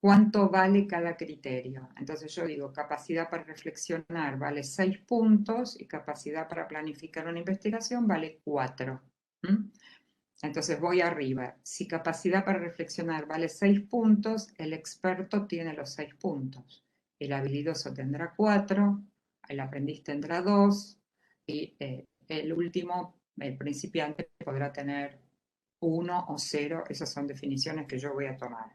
cuánto vale cada criterio. Entonces yo digo, capacidad para reflexionar vale 6 puntos y capacidad para planificar una investigación vale 4. Entonces voy arriba. Si capacidad para reflexionar vale 6 puntos, el experto tiene los 6 puntos. El habilidoso tendrá 4, el aprendiz tendrá 2 y el último, el principiante, podrá tener 1 o 0. Esas son definiciones que yo voy a tomar.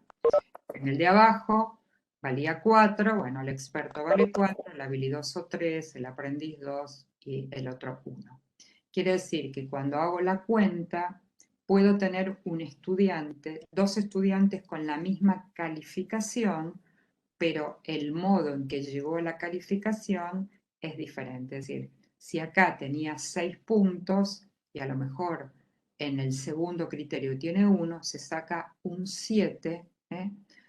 En el de abajo valía 4, bueno, el experto vale 4, el habilidoso 3, el aprendiz 2 y el otro 1. Quiere decir que cuando hago la cuenta, puedo tener un estudiante, 2 estudiantes con la misma calificación, pero el modo en que llegó a la calificación es diferente. Es decir, si acá tenía 6 puntos y a lo mejor en el segundo criterio tiene 1, se saca un 7,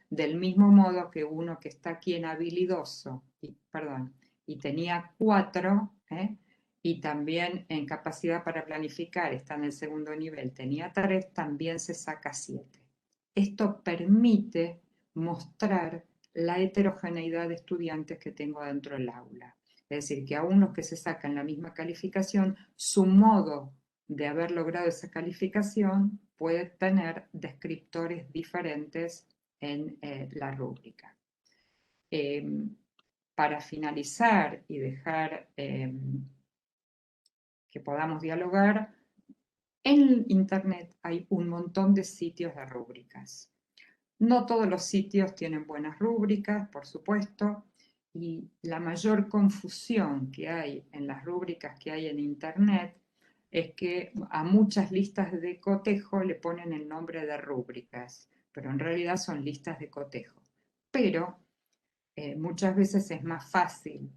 del mismo modo que uno que está aquí en habilidoso, y tenía 4, y también en capacidad para planificar está en el segundo nivel, tenía 3, también se saca 7. Esto permite mostrar la heterogeneidad de estudiantes que tengo dentro del aula. Es decir, que aún los que se sacan la misma calificación, su modo de haber logrado esa calificación puede tener descriptores diferentes en la rúbrica. Para finalizar y dejar que podamos dialogar, en Internet hay un montón de sitios de rúbricas. No todos los sitios tienen buenas rúbricas, por supuesto, y la mayor confusión que hay en las rúbricas que hay en Internet es que a muchas listas de cotejo le ponen el nombre de rúbricas, pero en realidad son listas de cotejo. Pero muchas veces es más fácil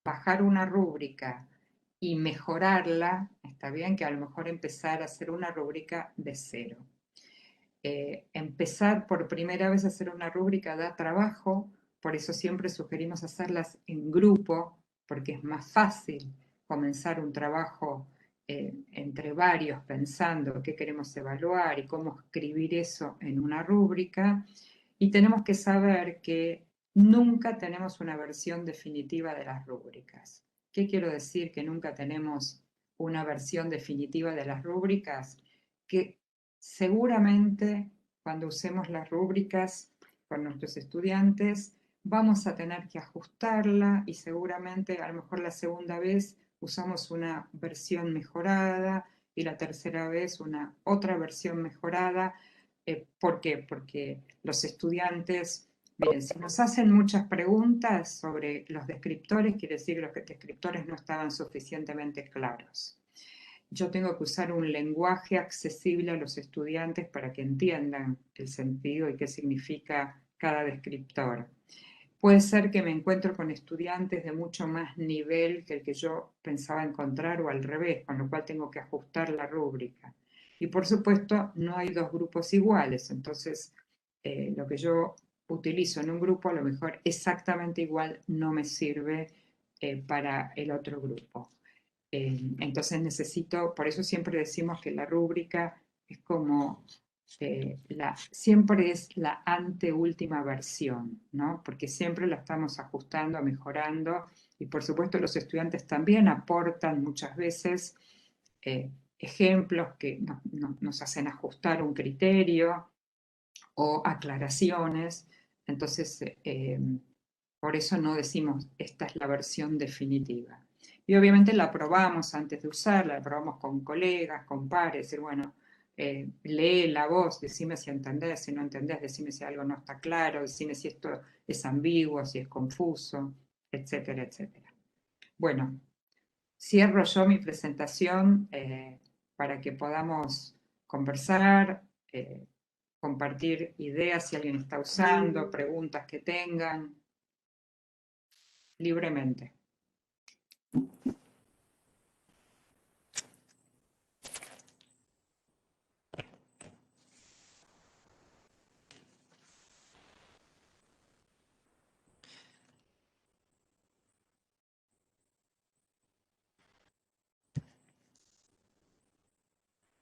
bajar una rúbrica y mejorarla, está bien, que a lo mejor empezar a hacer una rúbrica de cero. Empezar por primera vez a hacer una rúbrica da trabajo, por eso siempre sugerimos hacerlas en grupo, porque es más fácil comenzar un trabajo entre varios pensando qué queremos evaluar y cómo escribir eso en una rúbrica. Y tenemos que saber que nunca tenemos una versión definitiva de las rúbricas. ¿Qué quiero decir que nunca tenemos una versión definitiva de las rúbricas? Que seguramente cuando usemos las rúbricas con nuestros estudiantes vamos a tener que ajustarla y seguramente a lo mejor la segunda vez usamos una versión mejorada y la tercera vez una otra versión mejorada. ¿Por qué? Porque los estudiantes, miren, si nos hacen muchas preguntas sobre los descriptores, quiere decir que los descriptores no estaban suficientemente claros. Yo tengo que usar un lenguaje accesible a los estudiantes para que entiendan el sentido y qué significa cada descriptor. Puede ser que me encuentro con estudiantes de mucho más nivel que el que yo pensaba encontrar o al revés, con lo cual tengo que ajustar la rúbrica. Y por supuesto, no hay 2 grupos iguales, entonces lo que yo utilizo en un grupo a lo mejor exactamente igual no me sirve para el otro grupo. Entonces necesito, por eso siempre decimos que la rúbrica es como, siempre es la anteúltima versión, ¿no? Porque siempre la estamos ajustando, mejorando, y por supuesto los estudiantes también aportan muchas veces ejemplos que nos hacen ajustar un criterio o aclaraciones. Entonces, por eso no decimos esta es la versión definitiva. Y obviamente la probamos antes de usarla, la probamos con colegas, con pares, decir, bueno, lee la voz, decime si entendés, si no entendés, decime si algo no está claro, decime si esto es ambiguo, si es confuso, etcétera, etcétera. Bueno, cierro yo mi presentación para que podamos conversar, compartir ideas si alguien está usando, preguntas que tengan, libremente.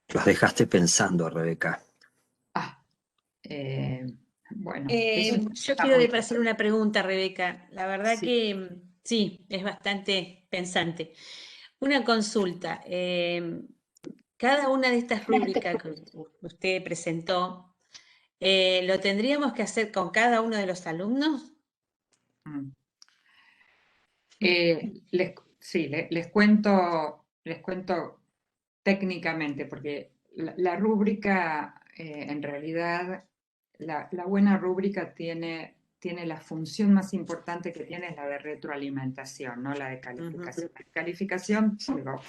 Los dejaste pensando, Rebeca. Bueno, yo quiero hacer una pregunta, Rebeca. La verdad Sí. que sí, es bastante pensante. Una consulta. Cada una de estas rúbricas que usted presentó, ¿lo tendríamos que hacer con cada uno de los alumnos? Les cuento técnicamente, porque la rúbrica, en realidad, la buena rúbrica tiene la función más importante que tiene es la de retroalimentación, no la de calificación. La calificación, digo,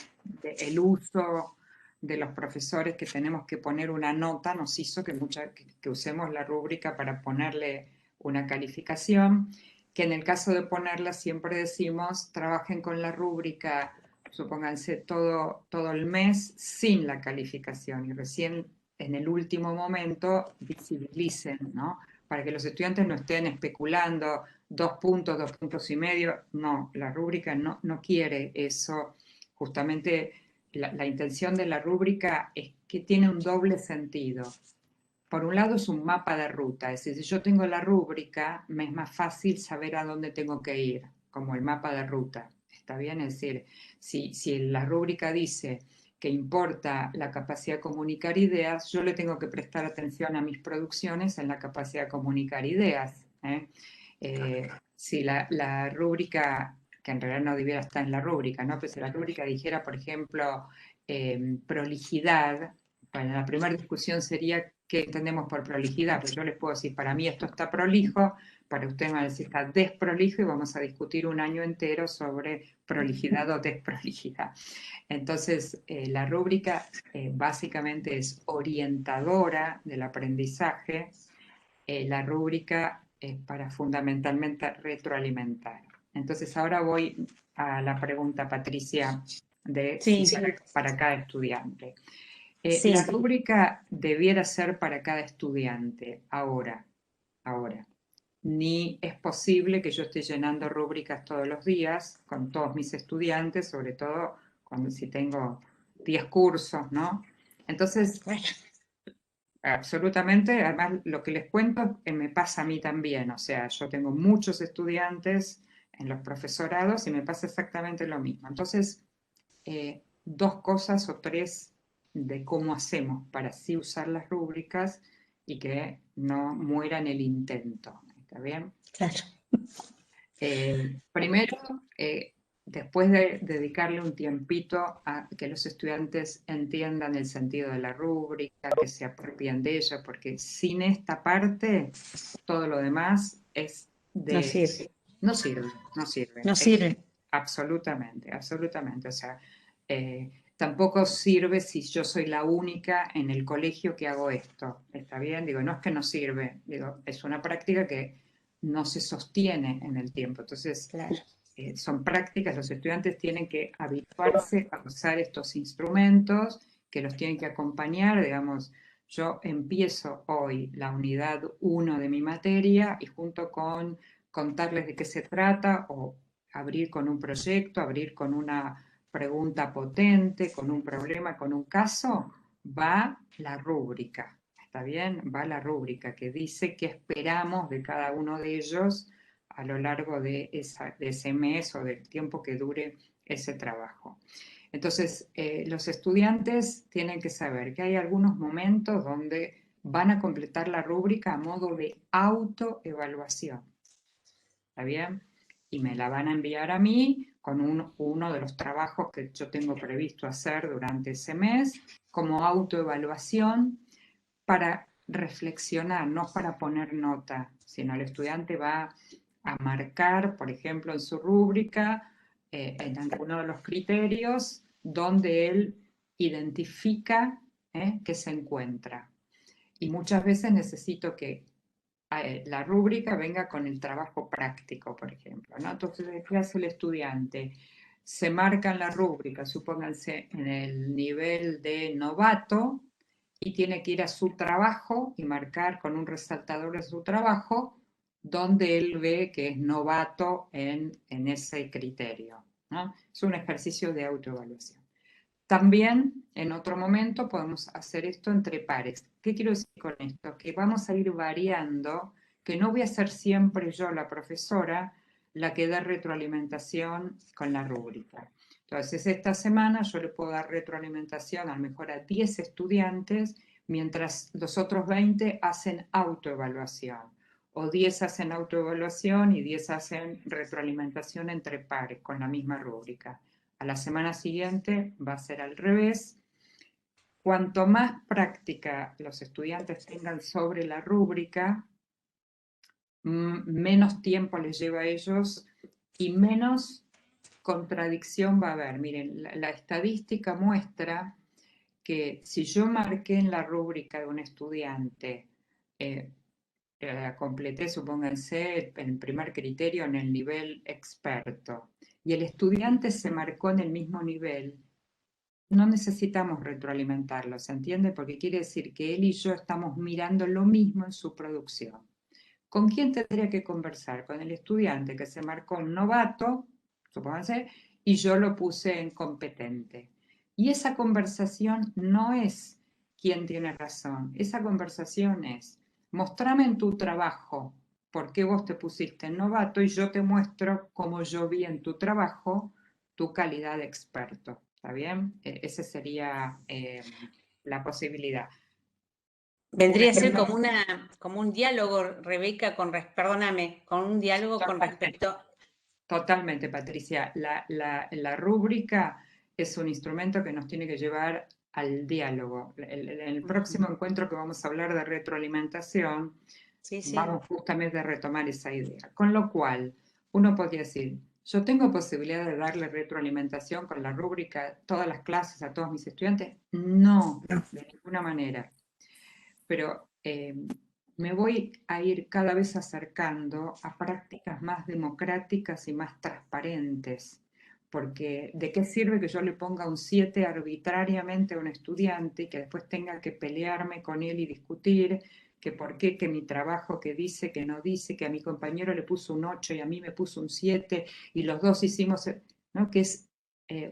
el uso de los profesores que tenemos que poner una nota nos hizo que usemos la rúbrica para ponerle una calificación, que en el caso de ponerla siempre decimos, trabajen con la rúbrica, supónganse todo el mes sin la calificación y recién en el último momento visibilicen, ¿no? Para que los estudiantes no estén especulando 2 puntos, 2 puntos y medio. No, la rúbrica no quiere eso. Justamente la intención de la rúbrica es que tiene un doble sentido. Por un lado es un mapa de ruta, es decir, si yo tengo la rúbrica, me es más fácil saber a dónde tengo que ir, como el mapa de ruta. ¿Está bien? Es decir, si la rúbrica dice que importa la capacidad de comunicar ideas, yo le tengo que prestar atención a mis producciones en la capacidad de comunicar ideas. Si la rúbrica, que en realidad no debiera estar en la rúbrica, ¿no? Pero si la rúbrica dijera, por ejemplo, prolijidad, bueno, la primera discusión sería qué entendemos por prolijidad, pues yo les puedo decir, para mí esto está prolijo, para ustedes van a decir está desprolijo y vamos a discutir un año entero sobre prolijidad o desprolijidad. Entonces, la rúbrica básicamente es orientadora del aprendizaje. La rúbrica es para fundamentalmente retroalimentar. Entonces, ahora voy a la pregunta, Patricia, de Sí. si para cada estudiante. Sí. La rúbrica debiera ser para cada estudiante, ahora. Ni es posible que yo esté llenando rúbricas todos los días con todos mis estudiantes, sobre todo si tengo 10 cursos, ¿no? Entonces, absolutamente, además lo que les cuento me pasa a mí también, o sea, yo tengo muchos estudiantes en los profesorados y me pasa exactamente lo mismo. Entonces, 2 cosas o 3 de cómo hacemos para así usar las rúbricas y que no muera en el intento. ¿Está bien? Claro. Primero, después de dedicarle un tiempito a que los estudiantes entiendan el sentido de la rúbrica, que se apropien de ella, porque sin esta parte, todo lo demás es de... No sirve. No sirve. No sirve. Absolutamente. O sea, tampoco sirve si yo soy la única en el colegio que hago esto. ¿Está bien? Digo, no es que no sirve. Digo, es una práctica que no se sostiene en el tiempo. Entonces, Claro. Son prácticas, los estudiantes tienen que habituarse a usar estos instrumentos, que los tienen que acompañar, digamos, yo empiezo hoy la unidad 1 de mi materia y junto con contarles de qué se trata o abrir con un proyecto, abrir con una pregunta potente, con un problema, con un caso, va la rúbrica. ¿Está bien? Va la rúbrica que dice qué esperamos de cada uno de ellos a lo largo de ese mes o del tiempo que dure ese trabajo. Entonces, los estudiantes tienen que saber que hay algunos momentos donde van a completar la rúbrica a modo de autoevaluación. ¿Está bien? Y me la van a enviar a mí con uno de los trabajos que yo tengo previsto hacer durante ese mes, como autoevaluación para reflexionar, no para poner nota, sino el estudiante va a marcar, por ejemplo, en su rúbrica, en alguno de los criterios, donde él identifica que se encuentra. Y muchas veces necesito que la rúbrica venga con el trabajo práctico, por ejemplo, ¿no? Entonces, ¿qué hace el estudiante? Se marca en la rúbrica, supónganse, en el nivel de novato, y tiene que ir a su trabajo y marcar con un resaltador de su trabajo donde él ve que es novato en ese criterio, ¿no? Es un ejercicio de autoevaluación. También en otro momento podemos hacer esto entre pares. ¿Qué quiero decir con esto? Que vamos a ir variando, que no voy a ser siempre yo, la profesora, la que da retroalimentación con la rúbrica. Entonces, esta semana yo le puedo dar retroalimentación a lo mejor a 10 estudiantes, mientras los otros 20 hacen autoevaluación. O 10 hacen autoevaluación y 10 hacen retroalimentación entre pares con la misma rúbrica. A la semana siguiente va a ser al revés. Cuanto más práctica los estudiantes tengan sobre la rúbrica, menos tiempo les lleva a ellos y menos contradicción va a haber. Miren, la estadística muestra que si yo marqué en la rúbrica de un estudiante, completé, supónganse, el primer criterio en el nivel experto, y el estudiante se marcó en el mismo nivel, no necesitamos retroalimentarlo, ¿se entiende? Porque quiere decir que él y yo estamos mirando lo mismo en su producción. ¿Con quién tendría que conversar? Con el estudiante que se marcó en novato, supónganse, y yo lo puse en competente. Y esa conversación no es quién tiene razón, esa conversación es, mostrame en tu trabajo por qué vos te pusiste en novato y yo te muestro cómo yo vi en tu trabajo tu calidad de experto. ¿Está bien? Esa sería la posibilidad. Vendría a ser como un diálogo, Rebeca, perdóname, con un diálogo con respecto. Totalmente, Patricia. La rúbrica es un instrumento que nos tiene que llevar al diálogo. En el próximo encuentro que vamos a hablar de retroalimentación, vamos justamente a retomar esa idea. Con lo cual, uno podría decir, yo tengo posibilidad de darle retroalimentación con la rúbrica, todas las clases a todos mis estudiantes. No, de ninguna manera. Pero me voy a ir cada vez acercando a prácticas más democráticas y más transparentes, porque ¿de qué sirve que yo le ponga un 7 arbitrariamente a un estudiante y que después tenga que pelearme con él y discutir que por qué, que mi trabajo, que dice, que no dice, que a mi compañero le puso un 8 y a mí me puso un 7 y los dos hicimos, ¿no? Que es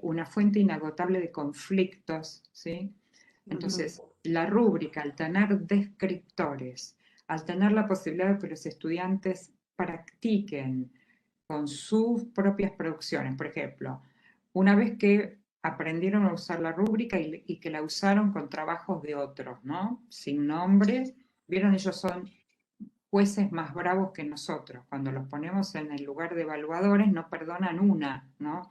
una fuente inagotable de conflictos, ¿sí? Entonces, la rúbrica, al tener descriptores, al tener la posibilidad de que los estudiantes practiquen con sus propias producciones, por ejemplo, una vez que aprendieron a usar la rúbrica y que la usaron con trabajos de otros, ¿no? Sin nombres, vieron, ellos son jueces más bravos que nosotros. Cuando los ponemos en el lugar de evaluadores, no perdonan una, ¿no?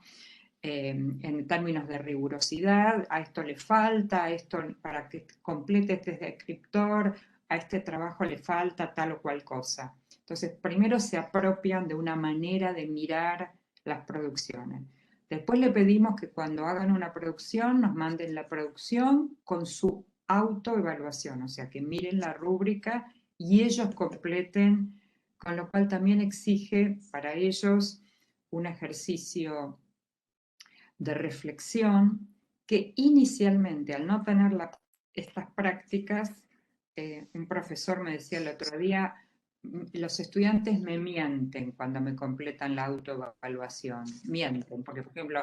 En términos de rigurosidad, a esto le falta, a esto para que complete este descriptor, a este trabajo le falta tal o cual cosa. Entonces, primero se apropian de una manera de mirar las producciones. Después le pedimos que cuando hagan una producción nos manden la producción con su autoevaluación, o sea, que miren la rúbrica y ellos completen, con lo cual también exige para ellos un ejercicio de reflexión que inicialmente, al no tener estas prácticas, un profesor me decía el otro día, los estudiantes me mienten cuando me completan la autoevaluación, mienten, porque por ejemplo,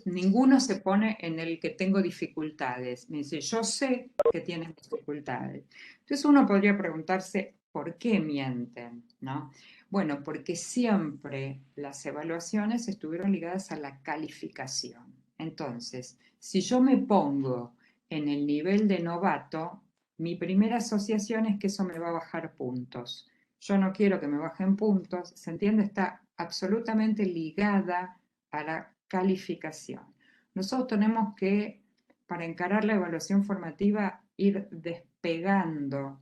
ninguno se pone en el que tengo dificultades, me dice, yo sé que tienes dificultades. Entonces uno podría preguntarse, ¿por qué mienten? ¿No? Bueno, porque siempre las evaluaciones estuvieron ligadas a la calificación. Entonces, si yo me pongo en el nivel de novato, mi primera asociación es que eso me va a bajar puntos. Yo no quiero que me bajen puntos, ¿se entiende? Está absolutamente ligada a la calificación. Nosotros tenemos que, para encarar la evaluación formativa, ir despegando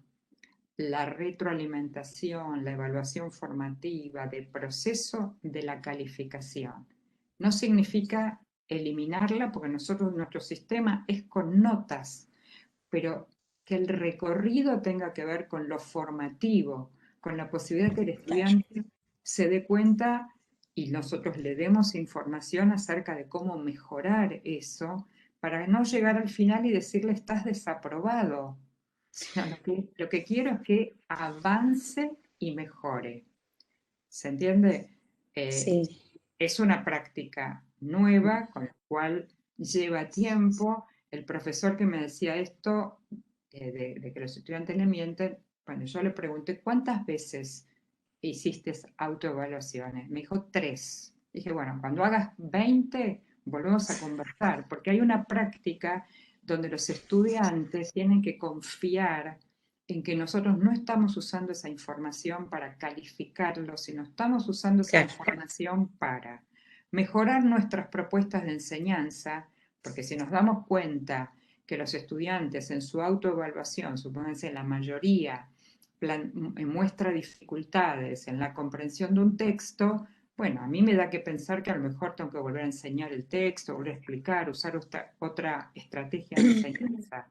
la retroalimentación, la evaluación formativa del proceso de la calificación. No significa eliminarla, porque nuestro sistema es con notas, pero que el recorrido tenga que ver con lo formativo, con la posibilidad de que el estudiante se dé cuenta y nosotros le demos información acerca de cómo mejorar eso, para no llegar al final y decirle estás desaprobado. Sino lo que quiero es que avance y mejore. ¿Se entiende? Sí. Es una práctica nueva, con la cual lleva tiempo. El profesor que me decía esto, de que los estudiantes le mienten, bueno, yo le pregunté, ¿cuántas veces hiciste autoevaluaciones? Me dijo 3. Dije, bueno, cuando hagas 20, volvemos a conversar, porque hay una práctica donde los estudiantes tienen que confiar en que nosotros no estamos usando esa información para calificarlo, sino estamos usando esa información para mejorar nuestras propuestas de enseñanza, porque si nos damos cuenta que los estudiantes en su autoevaluación, supónganse la mayoría, muestra dificultades en la comprensión de un texto, bueno, a mí me da que pensar que a lo mejor tengo que volver a enseñar el texto, volver a explicar, usar otra estrategia de enseñanza.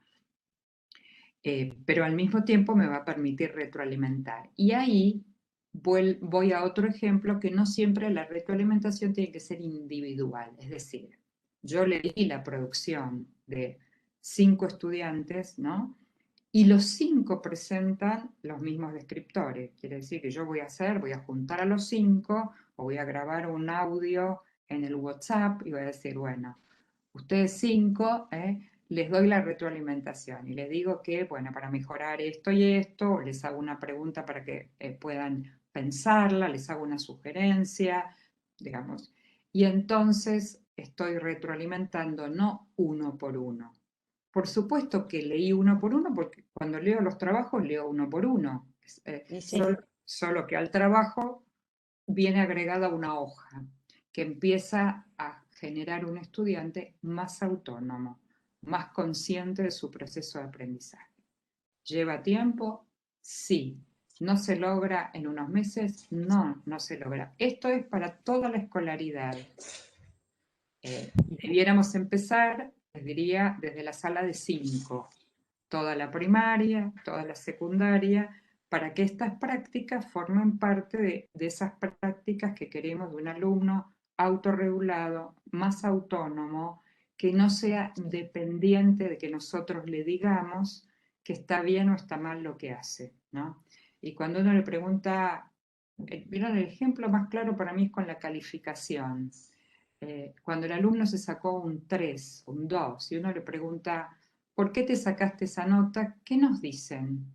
Pero al mismo tiempo me va a permitir retroalimentar. Y ahí voy a otro ejemplo, que no siempre la retroalimentación tiene que ser individual. Es decir, yo leí la producción de 5 estudiantes, ¿no? Y los 5 presentan los mismos descriptores. Quiere decir que yo voy a juntar a los 5 o voy a grabar un audio en el WhatsApp y voy a decir, bueno, ustedes 5, les doy la retroalimentación y les digo que, bueno, para mejorar esto y esto, les hago una pregunta para que puedan pensarla, les hago una sugerencia, digamos. Y entonces estoy retroalimentando no uno por uno. Por supuesto que leí uno por uno, porque cuando leo los trabajos leo uno por uno. Solo que al trabajo viene agregada una hoja que empieza a generar un estudiante más autónomo, más consciente de su proceso de aprendizaje. ¿Lleva tiempo? Sí. ¿No se logra en unos meses? No, no se logra. Esto es para toda la escolaridad. Debiéramos empezar, les diría, desde la sala de 5, toda la primaria, toda la secundaria, para que estas prácticas formen parte de esas prácticas que queremos de un alumno autorregulado, más autónomo, que no sea dependiente de que nosotros le digamos que está bien o está mal lo que hace, ¿no? Y cuando uno le pregunta, miren, el ejemplo más claro para mí es con la calificación. Cuando el alumno se sacó un 3, un 2, y uno le pregunta, ¿por qué te sacaste esa nota? ¿Qué nos dicen?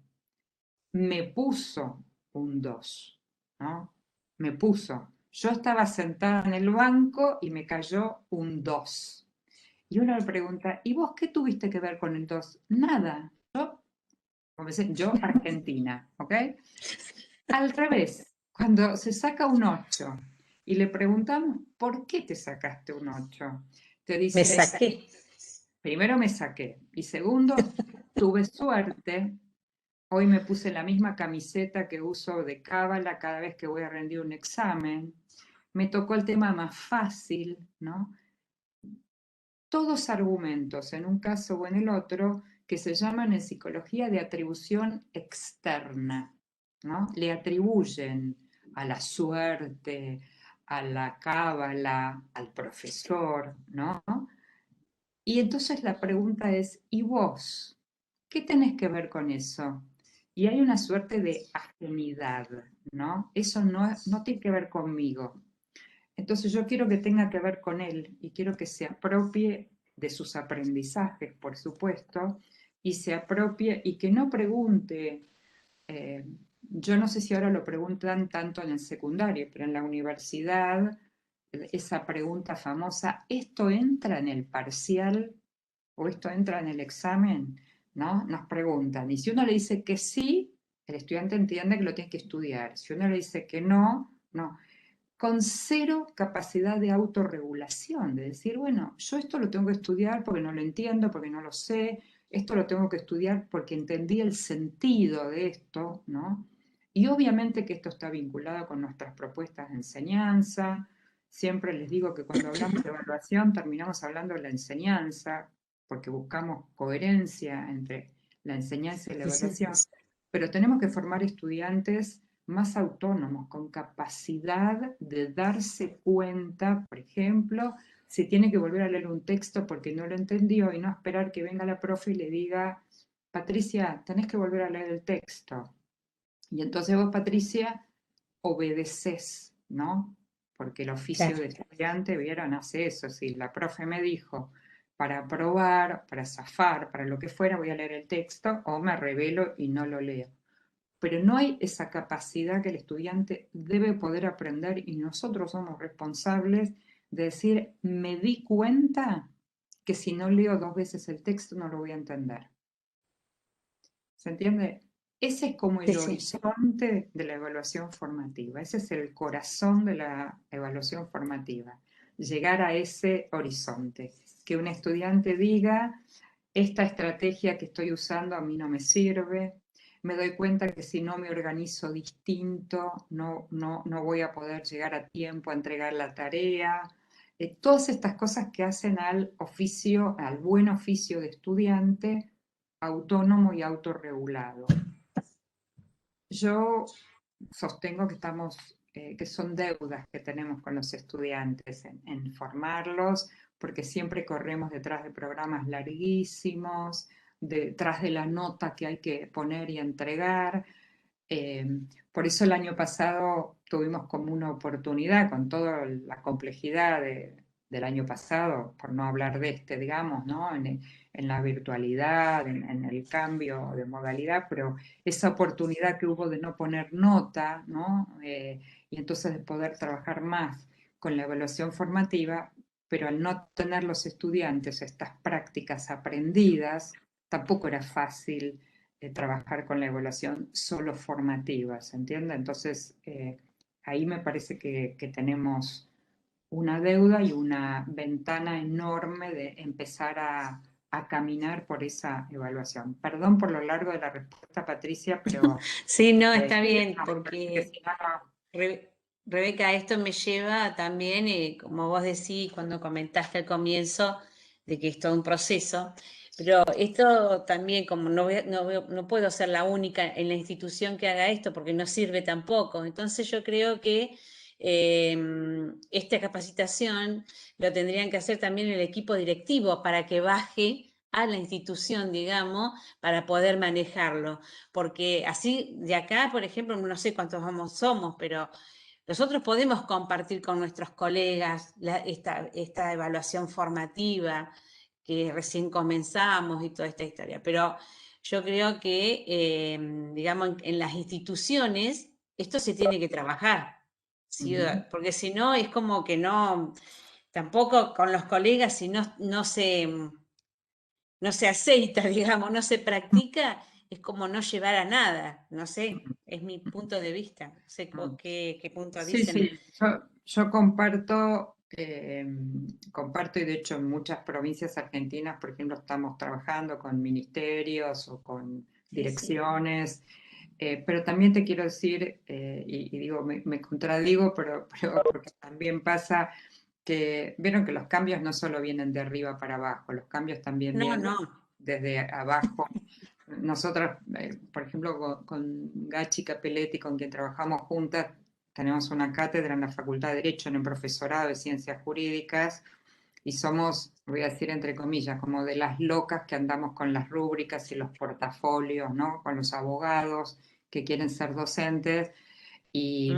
Me puso un 2, ¿no? Me puso. Yo estaba sentada en el banco y me cayó un 2. Y uno le pregunta, ¿y vos qué tuviste que ver con el 2? Nada. Yo Argentina, ¿ok? Al revés, cuando se saca un 8 y le preguntamos, ¿por qué te sacaste un 8? Te dice, Me saqué. primero me saqué y segundo, tuve suerte. Hoy me puse la misma camiseta que uso de cábala cada vez que voy a rendir un examen. Me tocó el tema más fácil, ¿no? Todos argumentos, en un caso o en el otro, que se llaman en psicología de atribución externa, ¿no? Le atribuyen a la suerte, a la cábala, al profesor, ¿no? Y entonces la pregunta es, ¿y vos? ¿Qué tenés que ver con eso? Y hay una suerte de afinidad, ¿no? Eso no tiene que ver conmigo. Entonces yo quiero que tenga que ver con él y quiero que se apropie de sus aprendizajes, por supuesto, y se apropie y que no pregunte, yo no sé si ahora lo preguntan tanto en el secundario, pero en la universidad, esa pregunta famosa, ¿esto entra en el parcial o esto entra en el examen? ¿no? Nos preguntan, y si uno le dice que sí, el estudiante entiende que lo tiene que estudiar. Si uno le dice que no, no. Con cero capacidad de autorregulación, de decir, bueno, yo esto lo tengo que estudiar porque no lo entiendo, porque no lo sé, esto lo tengo que estudiar porque entendí el sentido de esto, ¿no? Y obviamente que esto está vinculado con nuestras propuestas de enseñanza. Siempre les digo que cuando hablamos de evaluación terminamos hablando de la enseñanza, porque buscamos coherencia entre la enseñanza y la evaluación, pero tenemos que formar estudiantes más autónomos, con capacidad de darse cuenta, por ejemplo, si tiene que volver a leer un texto porque no lo entendió y no esperar que venga la profe y le diga, Patricia, tenés que volver a leer el texto. Y entonces vos, Patricia, obedeces, ¿no? Porque el oficio Claro. de estudiante, vieron, hace eso. Si la profe me dijo, para aprobar, para zafar, para lo que fuera, voy a leer el texto o me revelo y no lo leo. Pero no hay esa capacidad que el estudiante debe poder aprender y nosotros somos responsables de decir, me di cuenta que si no leo 2 veces el texto no lo voy a entender. ¿Se entiende? Ese es como el Sí, sí. horizonte de la evaluación formativa, ese es el corazón de la evaluación formativa, llegar a ese horizonte, que un estudiante diga, esta estrategia que estoy usando a mí no me sirve, me doy cuenta que si no me organizo distinto, no voy a poder llegar a tiempo a entregar la tarea. Todas estas cosas que hacen al oficio, al buen oficio de estudiante, autónomo y autorregulado. Yo sostengo que que son deudas que tenemos con los estudiantes en formarlos, porque siempre corremos detrás de programas larguísimos, detrás de la nota que hay que poner y entregar. Por eso el año pasado tuvimos como una oportunidad, con toda la complejidad del año pasado, por no hablar de este, digamos, ¿no? En la virtualidad, en el cambio de modalidad, pero esa oportunidad que hubo de no poner nota, ¿no? Y entonces de poder trabajar más con la evaluación formativa, pero al no tener los estudiantes estas prácticas aprendidas, tampoco era fácil trabajar con la evaluación solo formativa, ¿se entiende? Entonces, ahí me parece que tenemos una deuda y una ventana enorme de empezar a caminar por esa evaluación. Perdón por lo largo de la respuesta, Patricia, pero Sí, no, está sí, bien, no, porque porque si no, no. Rebeca, esto me lleva también, como vos decís cuando comentaste al comienzo, de que es todo un proceso, pero esto también, como no puedo ser la única en la institución que haga esto, porque no sirve tampoco. Entonces yo creo que esta capacitación lo tendrían que hacer también el equipo directivo para que baje a la institución, digamos, para poder manejarlo. Porque así, de acá, por ejemplo, no sé cuántos somos, pero nosotros podemos compartir con nuestros colegas esta evaluación formativa que recién comenzamos y toda esta historia, pero yo creo que, digamos, en las instituciones esto se tiene que trabajar, ¿sí? Porque si no es como que no, tampoco con los colegas, si no se aceita, digamos, no se practica, es como no llevar a nada, no sé, es mi punto de vista, no sé qué punto Sí, dicen. sí, yo comparto, comparto y de hecho en muchas provincias argentinas, por ejemplo, estamos trabajando con ministerios o con direcciones, pero también te quiero decir, y digo, me contradigo, pero porque también pasa que vieron que los cambios no solo vienen de arriba para abajo, los cambios también No, vienen no, desde abajo. Nosotras, por ejemplo, con Gachi Capelletti, con quien trabajamos juntas, tenemos una cátedra en la Facultad de Derecho, en el profesorado de Ciencias Jurídicas, y somos, voy a decir entre comillas, como de las locas que andamos con las rúbricas y los portafolios, ¿no? Con los abogados que quieren ser docentes, y,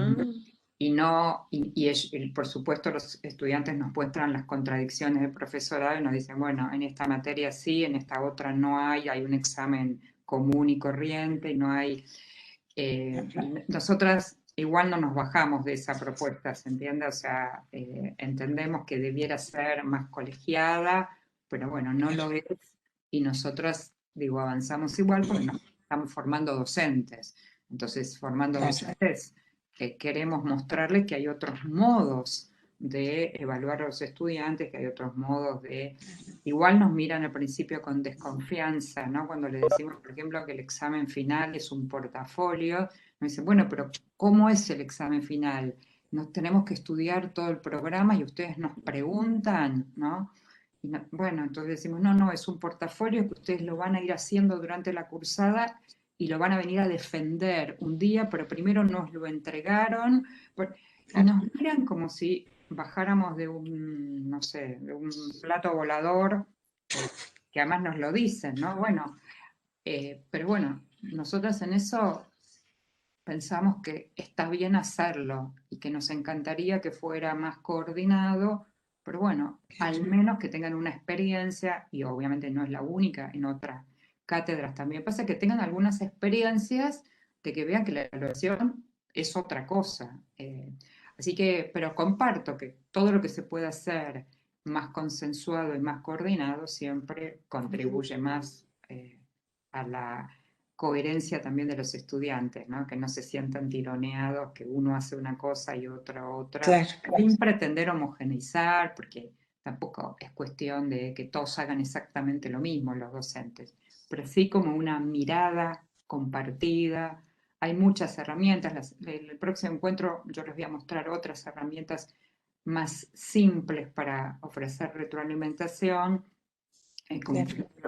por supuesto los estudiantes nos muestran las contradicciones del profesorado y nos dicen, bueno, en esta materia sí, en esta otra no hay un examen común y corriente y no hay... nosotras igual no nos bajamos de esa propuesta, ¿se entiende? O sea, entendemos que debiera ser más colegiada, pero bueno, no lo es y nosotras digo, avanzamos igual porque nos estamos formando docentes. Entonces, formando docentes, queremos mostrarles que hay otros modos de evaluar a los estudiantes, que hay otros modos de... Igual nos miran al principio con desconfianza, ¿no? Cuando les decimos, por ejemplo, que el examen final es un portafolio, nos dicen, bueno, pero ¿cómo es el examen final? Nos tenemos que estudiar todo el programa y ustedes nos preguntan, ¿no? Y bueno, entonces decimos, no, es un portafolio que ustedes lo van a ir haciendo durante la cursada y lo van a venir a defender un día, pero primero nos lo entregaron. Y nos miran como si bajáramos de un, no sé, de un plato volador, que además nos lo dicen, ¿no? Bueno, pero bueno, nosotras en eso pensamos que está bien hacerlo y que nos encantaría que fuera más coordinado, pero bueno, al menos que tengan una experiencia, y obviamente no es la única, en otras cátedras también pasa, que tengan algunas experiencias de que vean que la evaluación es otra cosa. Así que, pero comparto que todo lo que se pueda hacer más consensuado y más coordinado siempre contribuye más a la coherencia también de los estudiantes, ¿no? Que no se sientan tironeados, que uno hace una cosa y otra, Claro. sin pretender homogeneizar, porque tampoco es cuestión de que todos hagan exactamente lo mismo los docentes, pero sí como una mirada compartida. Hay muchas herramientas, el próximo encuentro yo les voy a mostrar otras herramientas más simples para ofrecer retroalimentación, como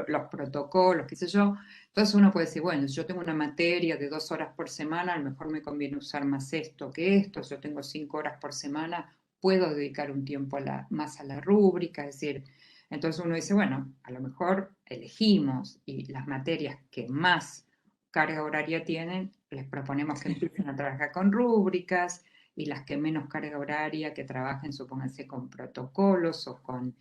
los protocolos, qué sé yo. Entonces uno puede decir, bueno, si yo tengo una materia de 2 horas por semana, a lo mejor me conviene usar más esto que esto. Si yo tengo 5 horas por semana, puedo dedicar un tiempo más a la rúbrica. Es decir, entonces uno dice, bueno, a lo mejor elegimos y las materias que más carga horaria tienen, les proponemos que empiecen a trabajar con rúbricas, y las que menos carga horaria, que trabajen, supónganse, con protocolos o con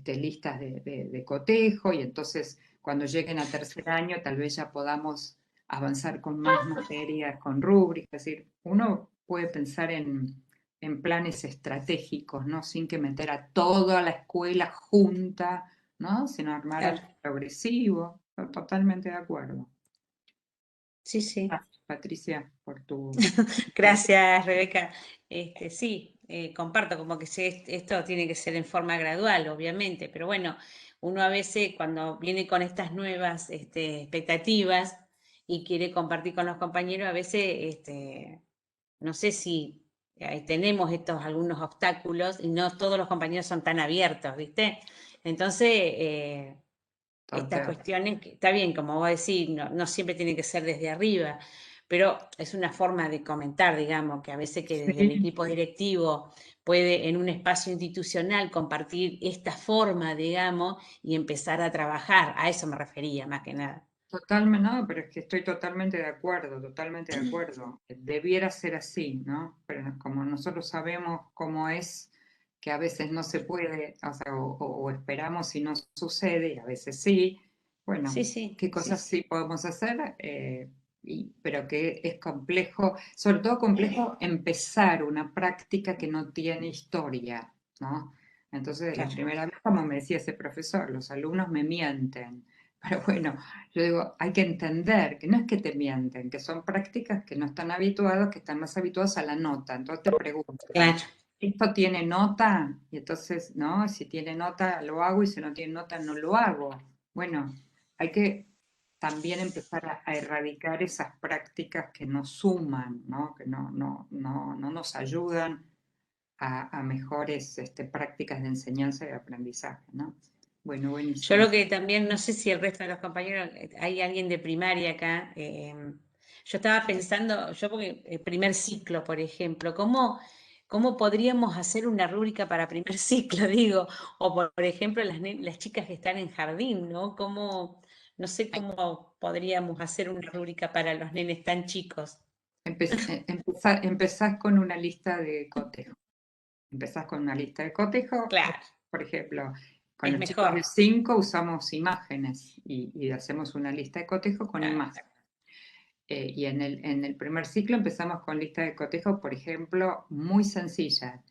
listas de cotejo, y entonces cuando lleguen a tercer año tal vez ya podamos avanzar con más materias, con rúbricas. Es decir, uno puede pensar en planes estratégicos, ¿no? Sin que meter a toda la escuela junta, ¿no? Sino armar algo progresivo. Totalmente de acuerdo. Sí, sí. Gracias, Patricia, por tu... Gracias, Rebeca. Sí, comparto como que esto tiene que ser en forma gradual, obviamente, pero bueno, uno a veces cuando viene con estas nuevas expectativas y quiere compartir con los compañeros, a veces no sé si tenemos algunos obstáculos y no todos los compañeros son tan abiertos, ¿viste? Entonces, estas cuestiones, está bien, como vos decís, no siempre tiene que ser desde arriba, pero es una forma de comentar, digamos, que a veces que desde el equipo directivo puede en un espacio institucional compartir esta forma, digamos, y empezar a trabajar. A eso me refería, más que nada. Totalmente, no, pero es que estoy totalmente de acuerdo, totalmente de acuerdo. Debiera ser así, ¿no? Pero como nosotros sabemos cómo es, que a veces no se puede, o sea, o esperamos y no sucede, y a veces sí, bueno, Sí. ¿qué cosas sí podemos hacer? Pero que es complejo, sobre todo complejo empezar una práctica que no tiene historia, ¿no? Entonces, la primera vez, como me decía ese profesor, los alumnos me mienten. Pero bueno, yo digo, hay que entender que no es que te mienten, que son prácticas que no están habituados, que están más habituados a la nota. Entonces te preguntan, ¿esto tiene nota? Y entonces, no, si tiene nota lo hago, y si no tiene nota no lo hago. Bueno, hay que también empezar a erradicar esas prácticas que nos suman, ¿no? Que no nos ayudan a mejores prácticas de enseñanza y aprendizaje, ¿no? Bueno, buenísimo. Yo lo que también, no sé si el resto de los compañeros, hay alguien de primaria acá, yo estaba pensando, porque el primer ciclo, por ejemplo, ¿cómo podríamos hacer una rúbrica para primer ciclo, digo? O por ejemplo, las chicas que están en jardín, ¿no? No sé cómo podríamos hacer una rúbrica para los nenes tan chicos. Empezás con una lista de cotejo. Empezás con una lista de cotejo. Claro. Por ejemplo, con Es los chicos mejor. de 5 usamos imágenes y hacemos una lista de cotejo con imágenes. Y en el primer ciclo empezamos con lista de cotejo, por ejemplo, muy sencilla.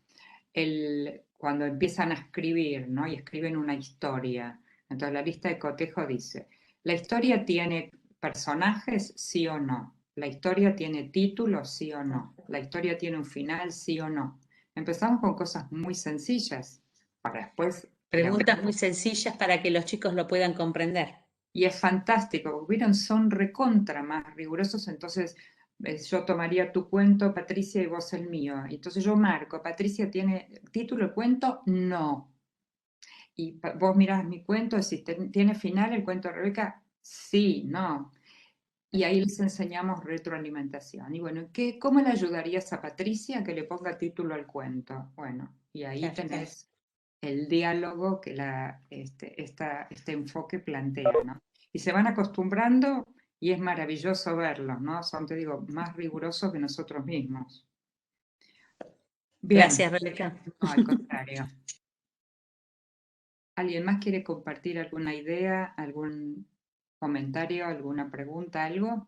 Cuando empiezan a escribir, ¿no? Y escriben una historia. Entonces la lista de cotejo dice, ¿La historia tiene personajes, sí o no? ¿La historia tiene título, sí o no? ¿La historia tiene un final, sí o no? Empezamos con cosas muy sencillas para después... Preguntas muy sencillas para que los chicos lo puedan comprender. Y es fantástico, hubieron son recontra más rigurosos, entonces yo tomaría tu cuento, Patricia, y vos el mío. Entonces yo marco, Patricia tiene título el cuento, no. Y vos mirás mi cuento, si tiene final el cuento de Rebeca, sí, no. Y ahí les enseñamos retroalimentación. Y bueno, ¿cómo le ayudarías a Patricia que le ponga título al cuento? Bueno, y ahí tenés el diálogo que este enfoque plantea, ¿no? Y se van acostumbrando y es maravilloso verlos, ¿no? Son, te digo, más rigurosos que nosotros mismos. Bien. Gracias, Rebeca. No, al contrario. ¿Alguien más quiere compartir alguna idea, algún comentario, alguna pregunta, algo?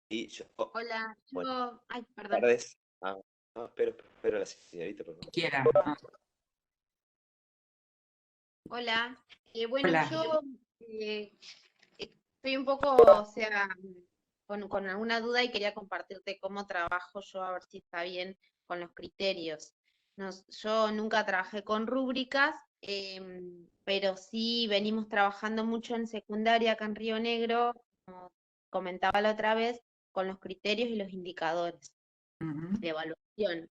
Y yo, Hola, bueno, ay, buenas perdón. tardes. No, espero a la señorita, por favor. Quiera. Hola. Bueno, Hola. yo estoy un poco, o sea, con alguna duda y quería compartirte cómo trabajo yo, a ver si está bien con los criterios. Yo nunca trabajé con rúbricas, pero sí venimos trabajando mucho en secundaria acá en Río Negro, como comentaba la otra vez, con los criterios y los indicadores de evaluación.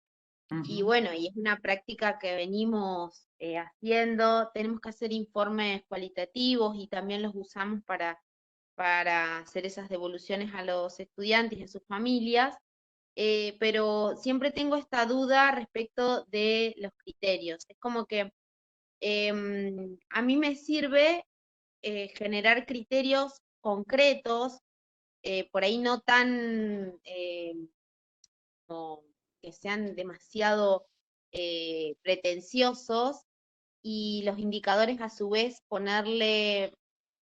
Y bueno, y es una práctica que venimos haciendo, tenemos que hacer informes cualitativos y también los usamos para hacer esas devoluciones a los estudiantes y a sus familias, pero siempre tengo esta duda respecto de los criterios. Es como que a mí me sirve generar criterios concretos, por ahí no tan como que sean demasiado pretenciosos, y los indicadores a su vez ponerle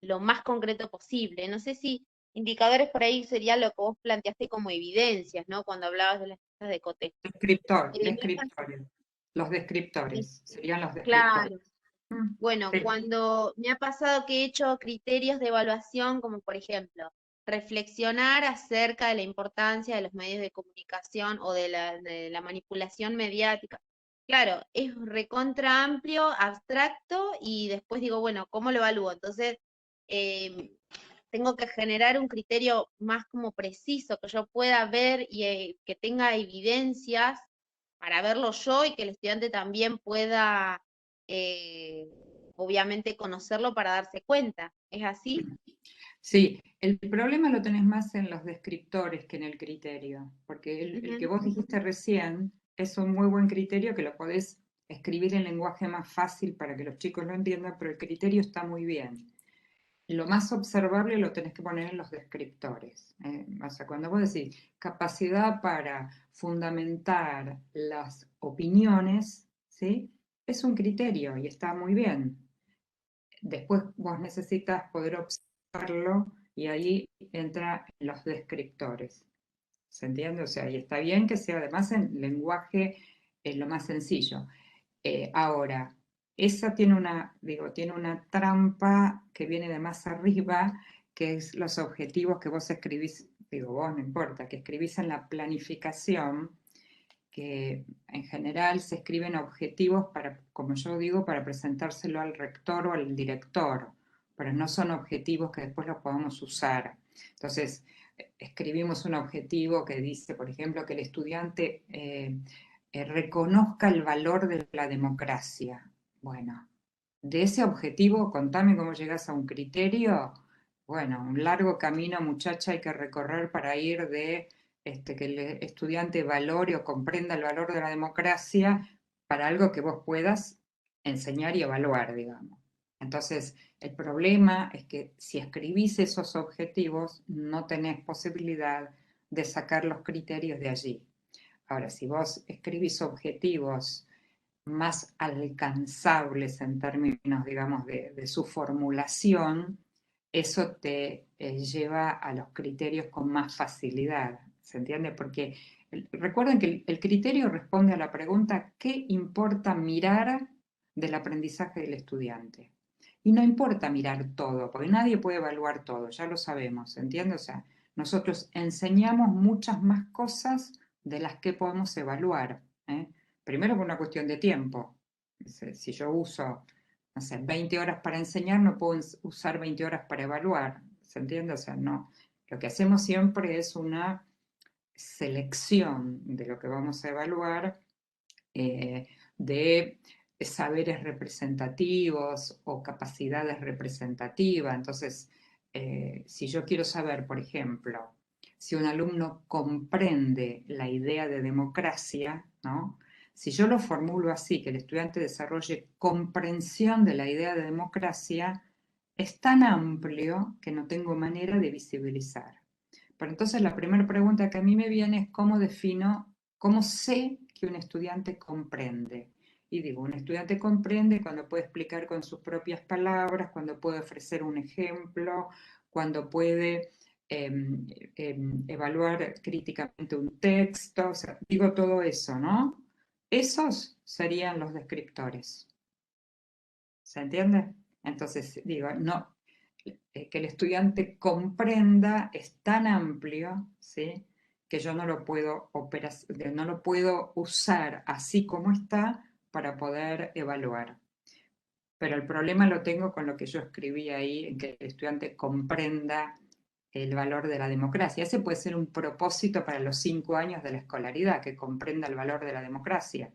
lo más concreto posible. No sé si indicadores por ahí sería lo que vos planteaste como evidencias, ¿no? Cuando hablabas de las tasas de cotejo. Descriptores. Los descriptores, serían los descriptores. Claro. Bueno, Sí. cuando me ha pasado que he hecho criterios de evaluación, como por ejemplo, reflexionar acerca de la importancia de los medios de comunicación o de la manipulación mediática. Claro, es recontra amplio, abstracto, y después digo, bueno, ¿cómo lo evalúo? Entonces, tengo que generar un criterio más como preciso, que yo pueda ver y que tenga evidencias para verlo yo y que el estudiante también pueda, obviamente, conocerlo para darse cuenta. ¿Es así? Sí, el problema lo tenés más en los descriptores que en el criterio, porque el que vos dijiste recién es un muy buen criterio que lo podés escribir en lenguaje más fácil para que los chicos lo entiendan, pero el criterio está muy bien. Lo más observable lo tenés que poner en los descriptores. O sea, cuando vos decís capacidad para fundamentar las opiniones, ¿sí? Es un criterio y está muy bien. Después vos necesitas poder observarlo y ahí entra los descriptores. ¿Se entiende? O sea, y está bien que sea además en lenguaje lo más sencillo. Ahora, esa tiene tiene una trampa que viene de más arriba, que es los objetivos que vos escribís, vos no importa, que escribís en la planificación, que en general se escriben objetivos para, como yo digo, para presentárselo al rector o al director, pero no son objetivos que después los podamos usar. Entonces, escribimos un objetivo que dice, por ejemplo, que el estudiante reconozca el valor de la democracia. Bueno, de ese objetivo, contame cómo llegas a un criterio. Bueno, un largo camino, muchacha, hay que recorrer para ir de que el estudiante valore o comprenda el valor de la democracia para algo que vos puedas enseñar y evaluar, digamos. Entonces, el problema es que si escribís esos objetivos, no tenés posibilidad de sacar los criterios de allí. Ahora, si vos escribís objetivos más alcanzables en términos, digamos, de su formulación, eso te lleva a los criterios con más facilidad, ¿se entiende? Porque recuerden que el criterio responde a la pregunta ¿qué importa mirar del aprendizaje del estudiante? Y no importa mirar todo, porque nadie puede evaluar todo, ya lo sabemos, ¿entiendes? O sea, nosotros enseñamos muchas más cosas de las que podemos evaluar, ¿eh? Primero por una cuestión de tiempo. Si yo uso, no sé, 20 horas para enseñar, no puedo usar 20 horas para evaluar, ¿se entiende? O sea, no. Lo que hacemos siempre es una selección de lo que vamos a evaluar, de saberes representativos o capacidades representativas. Entonces, si yo quiero saber, por ejemplo, si un alumno comprende la idea de democracia, ¿no? Si yo lo formulo así, que el estudiante desarrolle comprensión de la idea de democracia, es tan amplio que no tengo manera de visibilizar. Pero entonces la primera pregunta que a mí me viene es cómo defino, cómo sé que un estudiante comprende. Y digo, un estudiante comprende cuando puede explicar con sus propias palabras, cuando puede ofrecer un ejemplo, cuando puede evaluar críticamente un texto, o sea, digo todo eso, ¿no? Esos serían los descriptores. ¿Se entiende? Entonces, digo, no, que el estudiante comprenda es tan amplio, ¿sí? Que yo no lo puedo no lo puedo usar así como está para poder evaluar. Pero el problema lo tengo con lo que yo escribí ahí, en que el estudiante comprenda el valor de la democracia. Ese puede ser un propósito para los 5 años de la escolaridad, que comprenda el valor de la democracia.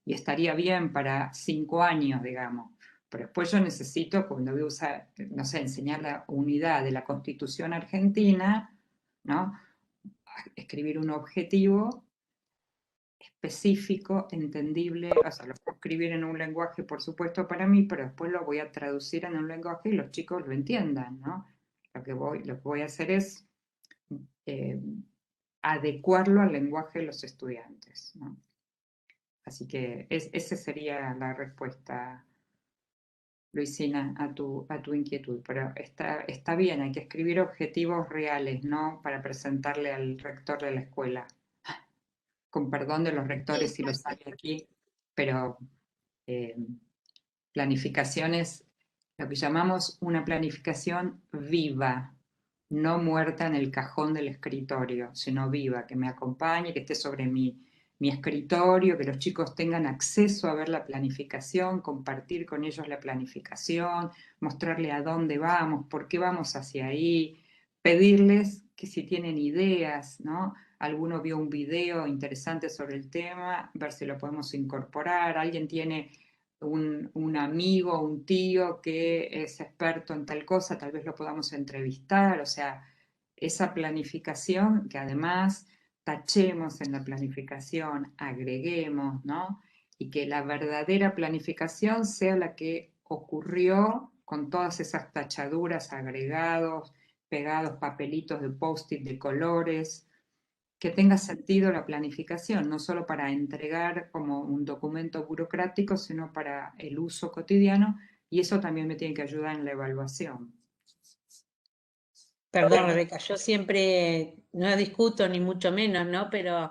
Y estaría bien para 5 años, digamos. Pero después yo necesito, cuando voy a usar, no sé, enseñar la unidad de la Constitución Argentina, ¿no? Escribir un objetivo específico, entendible, o sea, lo puedo escribir en un lenguaje, por supuesto, para mí, pero después lo voy a traducir en un lenguaje y los chicos lo entiendan, ¿no? Lo que voy a hacer es adecuarlo al lenguaje de los estudiantes, ¿no? Así que esa sería la respuesta, Luisina, a tu inquietud. Pero está bien, hay que escribir objetivos reales, ¿no? Para presentarle al rector de la escuela. Con perdón de los rectores si los hay aquí, pero planificaciones, lo que llamamos una planificación viva, no muerta en el cajón del escritorio, sino viva, que me acompañe, que esté sobre mi escritorio, que los chicos tengan acceso a ver la planificación, compartir con ellos la planificación, mostrarle a dónde vamos, por qué vamos hacia ahí, pedirles que si tienen ideas, ¿no? Alguno vio un video interesante sobre el tema, ver si lo podemos incorporar, alguien tiene un amigo, un tío que es experto en tal cosa, tal vez lo podamos entrevistar, o sea, esa planificación que además tachemos en la planificación, agreguemos, ¿no? Y que la verdadera planificación sea la que ocurrió con todas esas tachaduras, agregados, pegados, papelitos de post-it de colores, que tenga sentido la planificación, no solo para entregar como un documento burocrático, sino para el uso cotidiano, y eso también me tiene que ayudar en la evaluación. Perdón, Rebeca, yo siempre, no discuto ni mucho menos, ¿no? Pero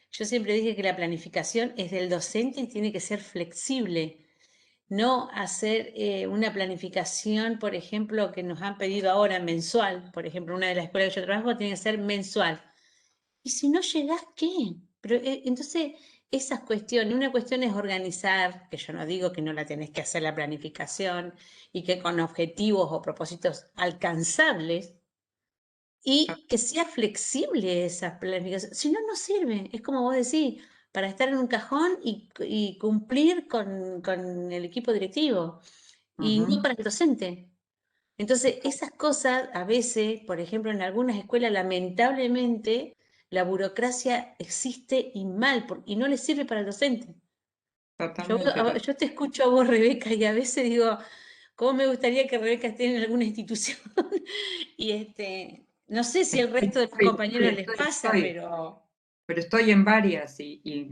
yo siempre dije que la planificación es del docente y tiene que ser flexible. No hacer una planificación, por ejemplo, que nos han pedido ahora mensual. Por ejemplo, una de las escuelas que yo trabajo tiene que ser mensual. Y si no llegás, ¿qué? Pero entonces, esas cuestiones, una cuestión es organizar, que yo no digo que no la tenés que hacer la planificación y que con objetivos o propósitos alcanzables, y que sea flexible esa planificación. Si no, no sirve. Es como vos decís, para estar en un cajón y cumplir con el equipo directivo y no para el docente. Entonces, esas cosas a veces, por ejemplo, en algunas escuelas, lamentablemente, la burocracia existe y mal, y no le sirve para el docente. Yo te escucho a vos, Rebeca, y a veces digo, ¿cómo me gustaría que Rebeca esté en alguna institución? Y no sé si el resto de los compañeros les pasa, pero estoy en varias y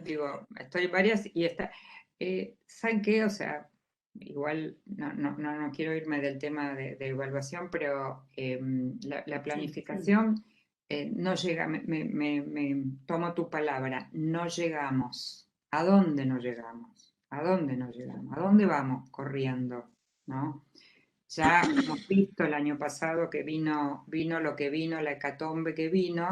digo, estoy en varias y ¿saben qué? O sea, igual no quiero irme del tema de evaluación, pero la planificación no llega, me tomo tu palabra, no llegamos. ¿A dónde no llegamos? ¿A dónde no llegamos? ¿A dónde vamos corriendo? ¿no? Ya hemos visto el año pasado que vino lo que vino, la hecatombe que vino,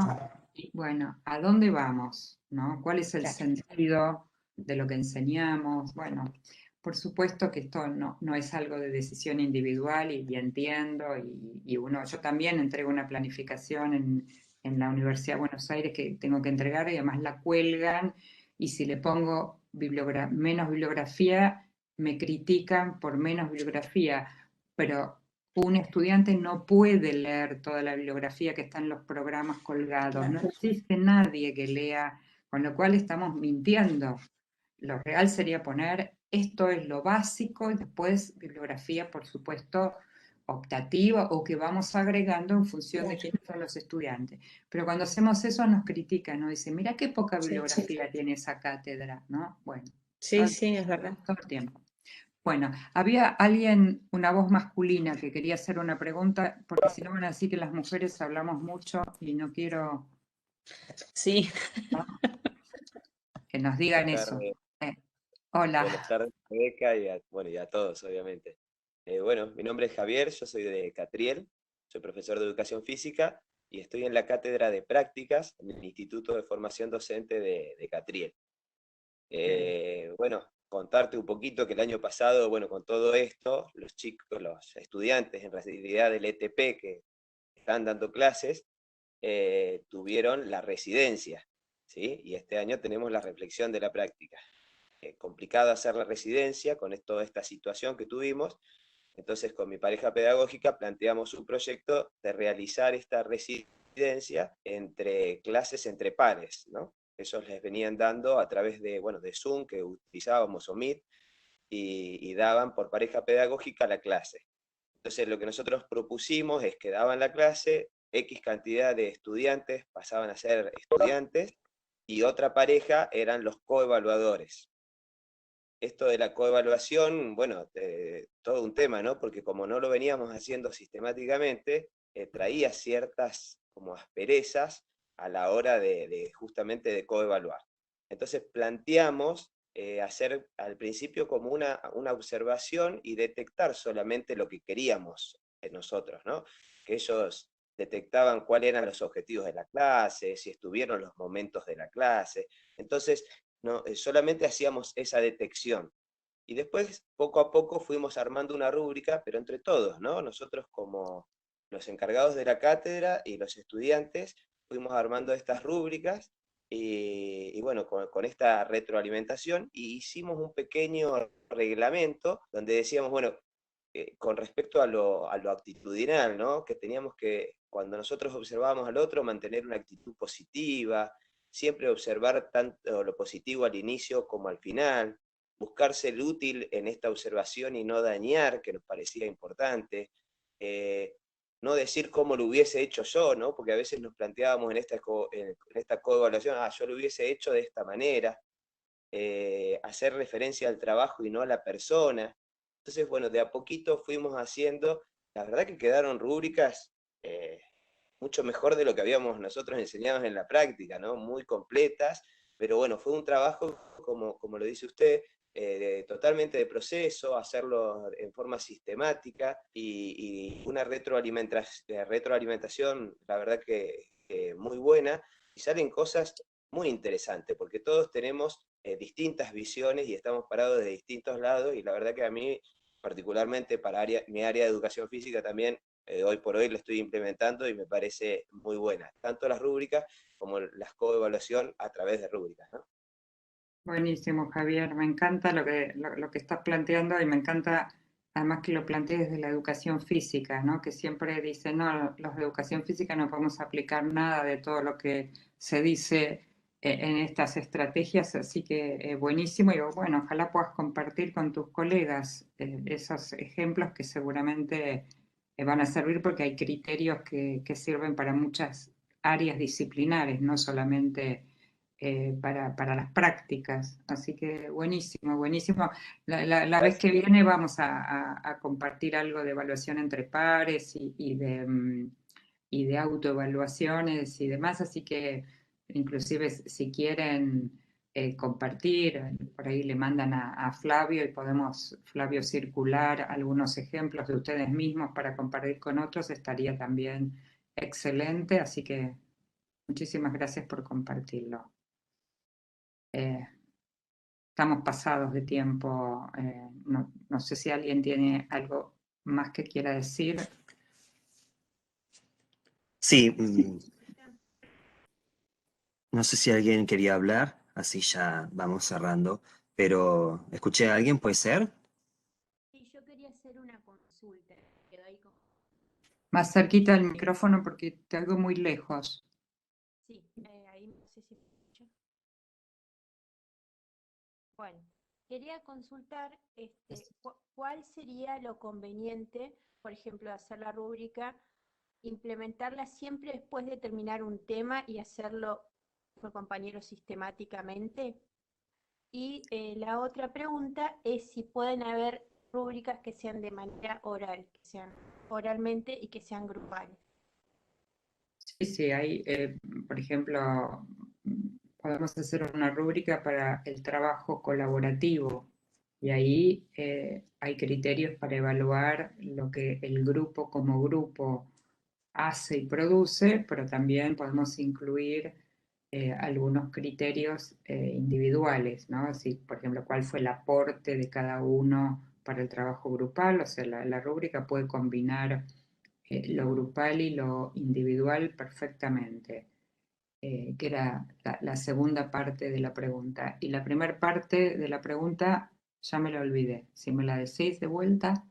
y bueno, ¿a dónde vamos? ¿No? ¿Cuál es el sentido de lo que enseñamos? Bueno, por supuesto que esto no es algo de decisión individual y entiendo, y yo también entrego una planificación en la Universidad de Buenos Aires que tengo que entregar y además la cuelgan, y si le pongo menos bibliografía, me critican por menos bibliografía, pero un estudiante no puede leer toda la bibliografía que está en los programas colgados, no existe nadie que lea, con lo cual estamos mintiendo. Lo real sería poner esto es lo básico y después bibliografía, por supuesto, optativa o que vamos agregando en función de quiénes son los estudiantes. Pero cuando hacemos eso nos critican, nos dicen, mira qué poca bibliografía tiene esa cátedra, ¿no? Bueno, Sí, sí, es verdad. todo el tiempo. Bueno, había alguien, una voz masculina, que quería hacer una pregunta, porque si no van a decir que las mujeres hablamos mucho y no quiero Sí. que nos digan Buenas eso. tardes. Hola. Buenas tardes, Rebeca, y a todos, obviamente. Bueno, mi nombre es Javier, yo soy de Catriel, soy profesor de Educación Física y estoy en la cátedra de prácticas en el Instituto de Formación Docente de Catriel. Bueno, contarte un poquito que el año pasado, bueno, con todo esto, los chicos, los estudiantes en realidad del ETP que están dando clases, tuvieron la residencia, ¿sí? Y este año tenemos la reflexión de la práctica. Complicado hacer la residencia con toda esta situación que tuvimos, entonces con mi pareja pedagógica planteamos un proyecto de realizar esta residencia entre clases entre pares, ¿no? Ellos les venían dando a través de, bueno, de Zoom, que utilizábamos, o Meet, y daban por pareja pedagógica la clase. Entonces lo que nosotros propusimos es que daban la clase, X cantidad de estudiantes pasaban a ser estudiantes, y otra pareja eran los coevaluadores. Esto de la coevaluación, bueno, todo un tema, ¿no? Porque como no lo veníamos haciendo sistemáticamente, traía ciertas como asperezas a la hora justamente de coevaluar. Entonces planteamos hacer al principio como una observación y detectar solamente lo que queríamos nosotros, ¿no? Que ellos detectaban cuáles eran los objetivos de la clase, si estuvieron los momentos de la clase. Entonces, no, solamente hacíamos esa detección. Y después, poco a poco, fuimos armando una rúbrica, pero entre todos, ¿no? Nosotros como los encargados de la cátedra y los estudiantes, fuimos armando estas rúbricas y bueno, con esta retroalimentación, y hicimos un pequeño reglamento donde decíamos, bueno, con respecto a lo actitudinal, ¿no? Que teníamos que, cuando nosotros observábamos al otro, mantener una actitud positiva, siempre observar tanto lo positivo al inicio como al final, buscar ser útil en esta observación y no dañar, que nos parecía importante, no decir cómo lo hubiese hecho yo, ¿no? Porque a veces nos planteábamos en esta coevaluación, yo lo hubiese hecho de esta manera, hacer referencia al trabajo y no a la persona. Entonces, bueno, de a poquito fuimos haciendo, la verdad que quedaron rúbricas mucho mejor de lo que habíamos nosotros enseñado en la práctica, ¿no? Muy completas, pero bueno, fue un trabajo, como lo dice usted, totalmente de proceso, hacerlo en forma sistemática y una retroalimentación, la verdad que muy buena, y salen cosas muy interesantes, porque todos tenemos distintas visiones y estamos parados de distintos lados, y la verdad que a mí, particularmente para mi área de educación física también, hoy por hoy lo estoy implementando y me parece muy buena, tanto las rúbricas como las coevaluación a través de rúbricas, ¿no? Buenísimo, Javier. Me encanta lo que estás planteando y me encanta además que lo plantees desde la educación física, ¿no? Que siempre dicen, no, los de educación física no podemos aplicar nada de todo lo que se dice en estas estrategias, así que buenísimo. Y bueno, ojalá puedas compartir con tus colegas esos ejemplos que seguramente van a servir porque hay criterios que sirven para muchas áreas disciplinares, no solamente para las prácticas. Así que buenísimo, buenísimo. La vez que viene vamos a compartir algo de evaluación entre pares y de autoevaluaciones y demás, así que inclusive si quieren compartir, por ahí le mandan a Flavio y podemos, Flavio, circular algunos ejemplos de ustedes mismos para compartir con otros, estaría también excelente, así que muchísimas gracias por compartirlo. Estamos pasados de tiempo, no sé si alguien tiene algo más que quiera decir. Sí, no sé si alguien quería hablar, así ya vamos cerrando, pero ¿escuché a alguien? ¿Puede ser? Sí, yo quería hacer una consulta. Quedó ahí Más cerquita del micrófono porque te oigo muy lejos. Sí, ahí no sé si me escucha. Bueno, quería consultar cuál sería lo conveniente, por ejemplo, hacer la rúbrica, implementarla siempre después de terminar un tema y hacerlo por compañeros sistemáticamente. Y la otra pregunta es si pueden haber rúbricas que sean de manera oral, que sean oralmente y que sean grupales. Sí, hay, por ejemplo, podemos hacer una rúbrica para el trabajo colaborativo y ahí hay criterios para evaluar lo que el grupo como grupo hace y produce, pero también podemos incluir algunos criterios individuales, ¿no? Así, por ejemplo, cuál fue el aporte de cada uno para el trabajo grupal, o sea, la rúbrica puede combinar lo grupal y lo individual perfectamente, que era la segunda parte de la pregunta. Y la primera parte de la pregunta ya me la olvidé. Si me la decís de vuelta.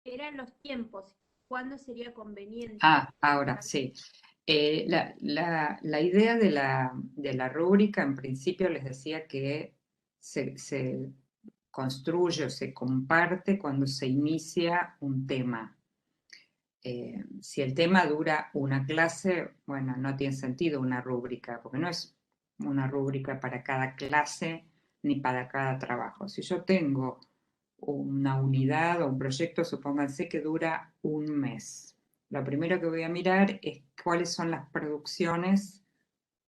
Eran los tiempos, ¿cuándo sería conveniente? Ahora sí. La idea de la rúbrica, en principio les decía que se construye o se comparte cuando se inicia un tema. Si el tema dura una clase, bueno, no tiene sentido una rúbrica, porque no es una rúbrica para cada clase ni para cada trabajo. Si yo tengo una unidad o un proyecto, supónganse que dura un mes. Lo primero que voy a mirar es cuáles son las producciones,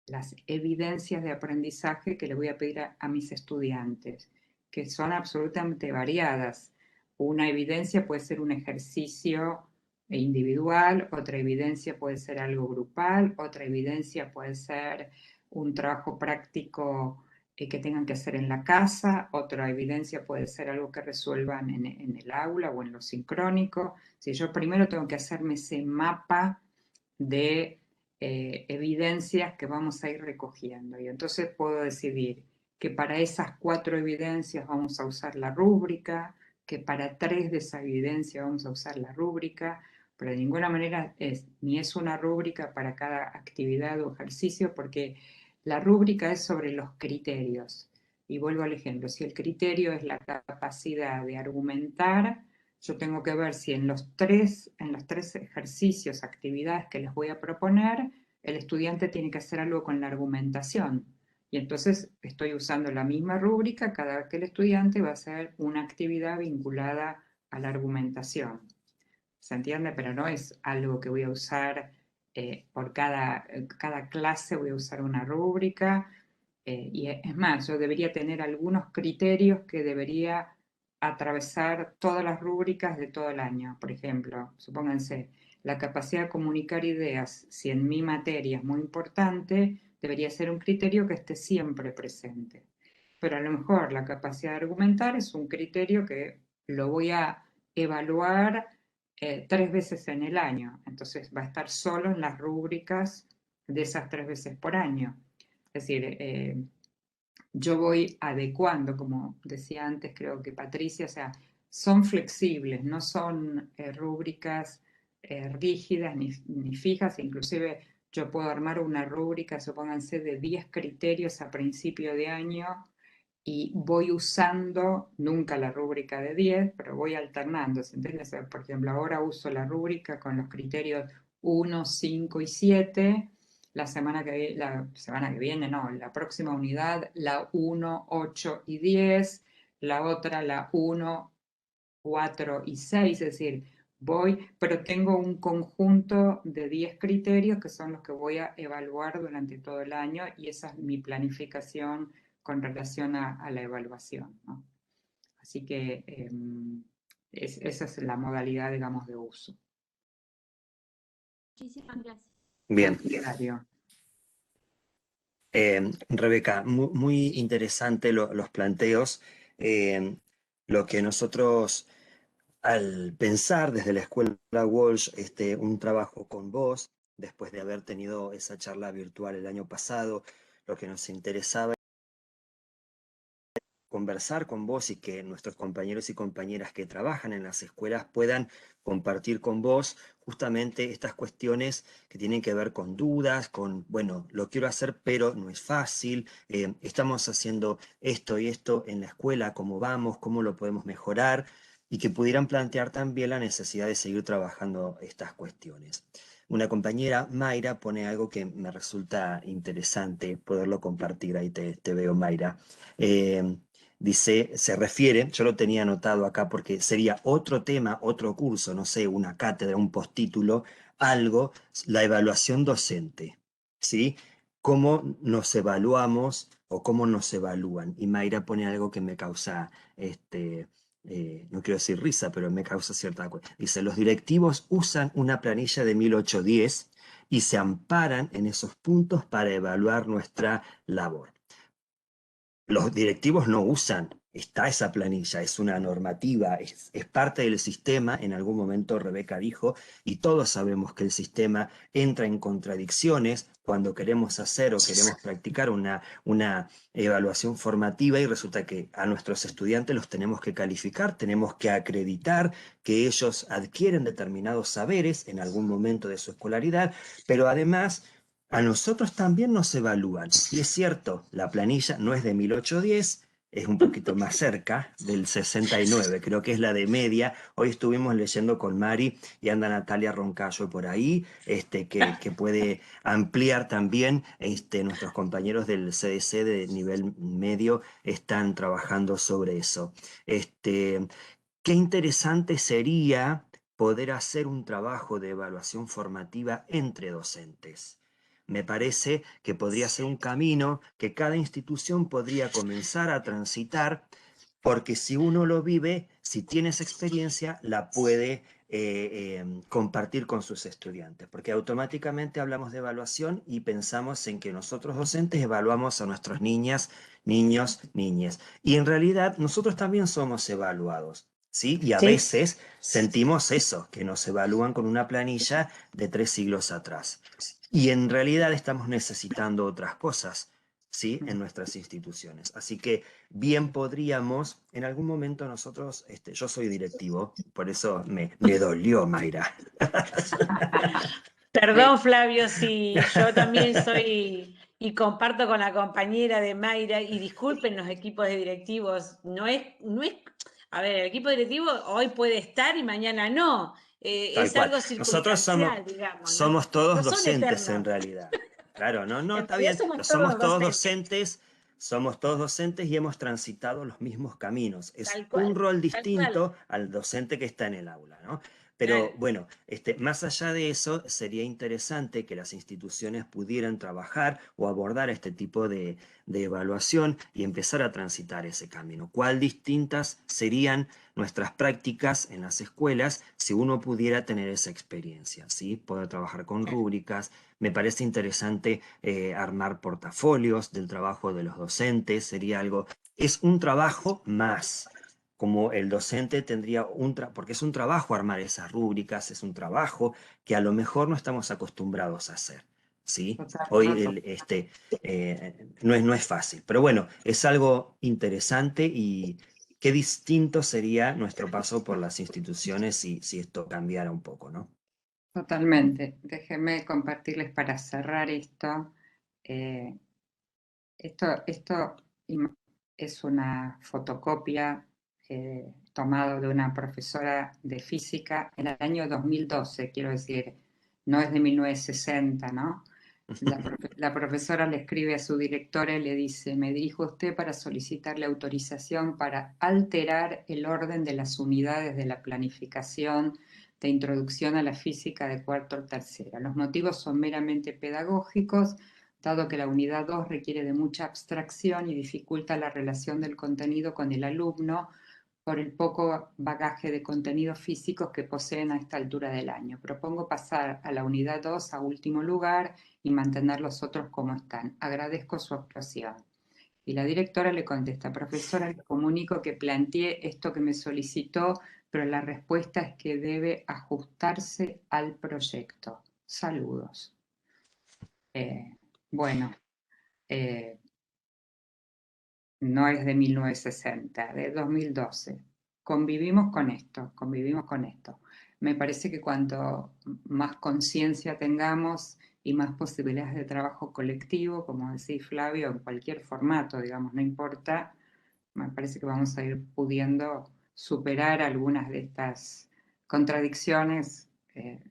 las evidencias de aprendizaje que le voy a pedir a mis estudiantes, que son absolutamente variadas. Una evidencia puede ser un ejercicio individual, otra evidencia puede ser algo grupal, otra evidencia puede ser un trabajo práctico que tengan que hacer en la casa, otra evidencia puede ser algo que resuelvan en el aula o en lo sincrónico. Si yo primero tengo que hacerme ese mapa de evidencias que vamos a ir recogiendo. Y entonces puedo decidir que para esas 4 evidencias vamos a usar la rúbrica, que para 3 de esas evidencias vamos a usar la rúbrica, pero de ninguna manera ni es una rúbrica para cada actividad o ejercicio, porque la rúbrica es sobre los criterios. Y vuelvo al ejemplo, si el criterio es la capacidad de argumentar, yo tengo que ver si en los tres ejercicios, actividades que les voy a proponer, el estudiante tiene que hacer algo con la argumentación. Y entonces estoy usando la misma rúbrica cada vez que el estudiante va a hacer una actividad vinculada a la argumentación. ¿Se entiende? Pero no es algo que voy a usar por cada clase, voy a usar una rúbrica. Y es más, yo debería tener algunos criterios que debería atravesar todas las rúbricas de todo el año. Por ejemplo, supónganse, la capacidad de comunicar ideas, si en mi materia es muy importante, debería ser un criterio que esté siempre presente. Pero a lo mejor la capacidad de argumentar es un criterio que lo voy a evaluar 3 veces en el año. Entonces va a estar solo en las rúbricas de esas 3 veces por año. Es decir, yo voy adecuando, como decía antes, creo que Patricia, o sea, son flexibles, no son rúbricas rígidas ni fijas, inclusive yo puedo armar una rúbrica, supónganse, de 10 criterios a principio de año y voy usando, nunca la rúbrica de 10, pero voy alternando, ¿entiendes? Por ejemplo, ahora uso la rúbrica con los criterios 1, 5 y 7, la semana que viene, no, la próxima unidad, la 1, 8 y 10, la otra, la 1, 4 y 6, es decir, pero tengo un conjunto de 10 criterios que son los que voy a evaluar durante todo el año y esa es mi planificación con relación a la evaluación, ¿no? Así que esa es la modalidad, digamos, de uso. Muchísimas gracias. Bien. Dario. Rebeca, muy interesante los planteos. Lo que nosotros, al pensar desde la escuela Walsh, un trabajo con vos, después de haber tenido esa charla virtual el año pasado, lo que nos interesaba conversar con vos y que nuestros compañeros y compañeras que trabajan en las escuelas puedan compartir con vos justamente estas cuestiones que tienen que ver con dudas, con, bueno, lo quiero hacer pero no es fácil, estamos haciendo esto y esto en la escuela, cómo vamos, cómo lo podemos mejorar, y que pudieran plantear también la necesidad de seguir trabajando estas cuestiones. Una compañera, Mayra, pone algo que me resulta interesante poderlo compartir, ahí te veo, Mayra. Dice, se refiere, yo lo tenía anotado acá porque sería otro tema, otro curso, no sé, una cátedra, un postítulo, algo, la evaluación docente, ¿sí? ¿Cómo nos evaluamos o cómo nos evalúan? Y Mayra pone algo que me causa, no quiero decir risa, pero me causa cierta... Dice, los directivos usan una planilla de 1810 y se amparan en esos puntos para evaluar nuestra labor. Los directivos no usan, está esa planilla, es una normativa, es parte del sistema, en algún momento Rebeca dijo, y todos sabemos que el sistema entra en contradicciones cuando queremos hacer o queremos practicar una evaluación formativa y resulta que a nuestros estudiantes los tenemos que calificar, tenemos que acreditar que ellos adquieren determinados saberes en algún momento de su escolaridad, pero además... a nosotros también nos evalúan. Y es cierto, la planilla no es de 1810, es un poquito más cerca, del 69, creo que es la de media. Hoy estuvimos leyendo con Mari y anda Natalia Roncayo por ahí, que puede ampliar también. Nuestros compañeros del CDC de nivel medio están trabajando sobre eso. Qué interesante sería poder hacer un trabajo de evaluación formativa entre docentes. Me parece que podría ser un camino que cada institución podría comenzar a transitar, porque si uno lo vive, si tiene esa experiencia, la puede compartir con sus estudiantes, porque automáticamente hablamos de evaluación y pensamos en que nosotros docentes evaluamos a nuestras niñas, niños, niñas. Y en realidad nosotros también somos evaluados. ¿Sí? Y a veces sentimos eso, que nos evalúan con una planilla de 3 siglos atrás. Y en realidad estamos necesitando otras cosas, ¿sí? En nuestras instituciones. Así que bien podríamos, en algún momento nosotros, yo soy directivo, por eso me dolió, Mayra. Perdón, Flavio, si yo también soy y comparto con la compañera de Mayra, y disculpen los equipos de directivos, no es, a ver, el equipo directivo hoy puede estar y mañana no, es cual. algo Nosotros circunstancial, digamos, somos todos no son docentes en eternos. realidad. Claro, no, En está realidad bien, somos pero somos todos todos docentes. somos todos docentes y hemos transitado los mismos caminos. Es Tal un cual, rol tal cual. distinto al docente que está en el aula, ¿no? Pero bueno, más allá de eso, sería interesante que las instituciones pudieran trabajar o abordar este tipo de evaluación y empezar a transitar ese camino. ¿Cuál distintas serían nuestras prácticas en las escuelas si uno pudiera tener esa experiencia, ¿sí? Poder trabajar con rúbricas. Me parece interesante armar portafolios del trabajo de los docentes, sería algo, es un trabajo más, como el docente tendría porque es un trabajo armar esas rúbricas, es un trabajo que a lo mejor no estamos acostumbrados a hacer, ¿sí? Hoy no es fácil, pero bueno, es algo interesante y qué distinto sería nuestro paso por las instituciones si esto cambiara un poco, ¿no? Totalmente. Déjenme compartirles para cerrar esto. Esto es una fotocopia tomado de una profesora de física en el año 2012, quiero decir, no es de 1960, ¿no? La profesora le escribe a su directora y le dice, me dirijo a usted para solicitarle autorización para alterar el orden de las unidades de la planificación de introducción a la física de cuarto o tercera. Los motivos son meramente pedagógicos, dado que la unidad 2 requiere de mucha abstracción y dificulta la relación del contenido con el alumno por el poco bagaje de contenidos físicos que poseen a esta altura del año. Propongo pasar a la unidad 2 a último lugar y mantener los otros como están. Agradezco su actuación. Y la directora le contesta: profesora, le comunico que planteé esto que me solicitó, pero la respuesta es que debe ajustarse al proyecto. Saludos. Bueno, no es de 1960, de 2012. Convivimos con esto, convivimos con esto. Me parece que cuanto más conciencia tengamos y más posibilidades de trabajo colectivo, como decía Flavio, en cualquier formato, digamos, no importa, me parece que vamos a ir pudiendo superar algunas de estas contradicciones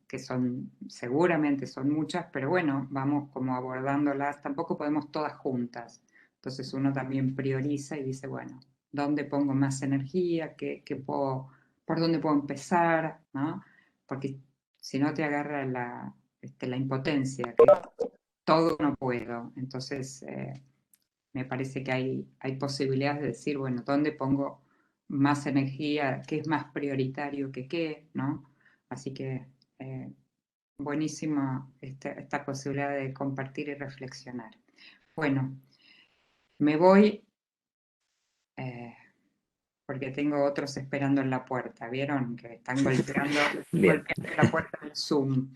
que son, seguramente son muchas, pero bueno, vamos como abordándolas, tampoco podemos todas juntas. Entonces uno también prioriza y dice, bueno, ¿dónde pongo más energía? ¿Por dónde puedo empezar? ¿No? Porque si no te agarra la impotencia, que todo no puedo. Entonces me parece que hay posibilidades de decir, bueno, ¿dónde pongo más energía? ¿Qué es más prioritario que qué? ¿No? Así que buenísima esta posibilidad de compartir y reflexionar. Bueno, me voy porque tengo otros esperando en la puerta. ¿Vieron? Que están golpeando la puerta del Zoom.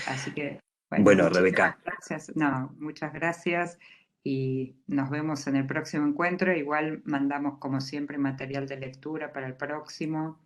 Así que, Bueno, muchas Rebeca, gracias. No, muchas gracias y nos vemos en el próximo encuentro. Igual mandamos, como siempre, material de lectura para el próximo.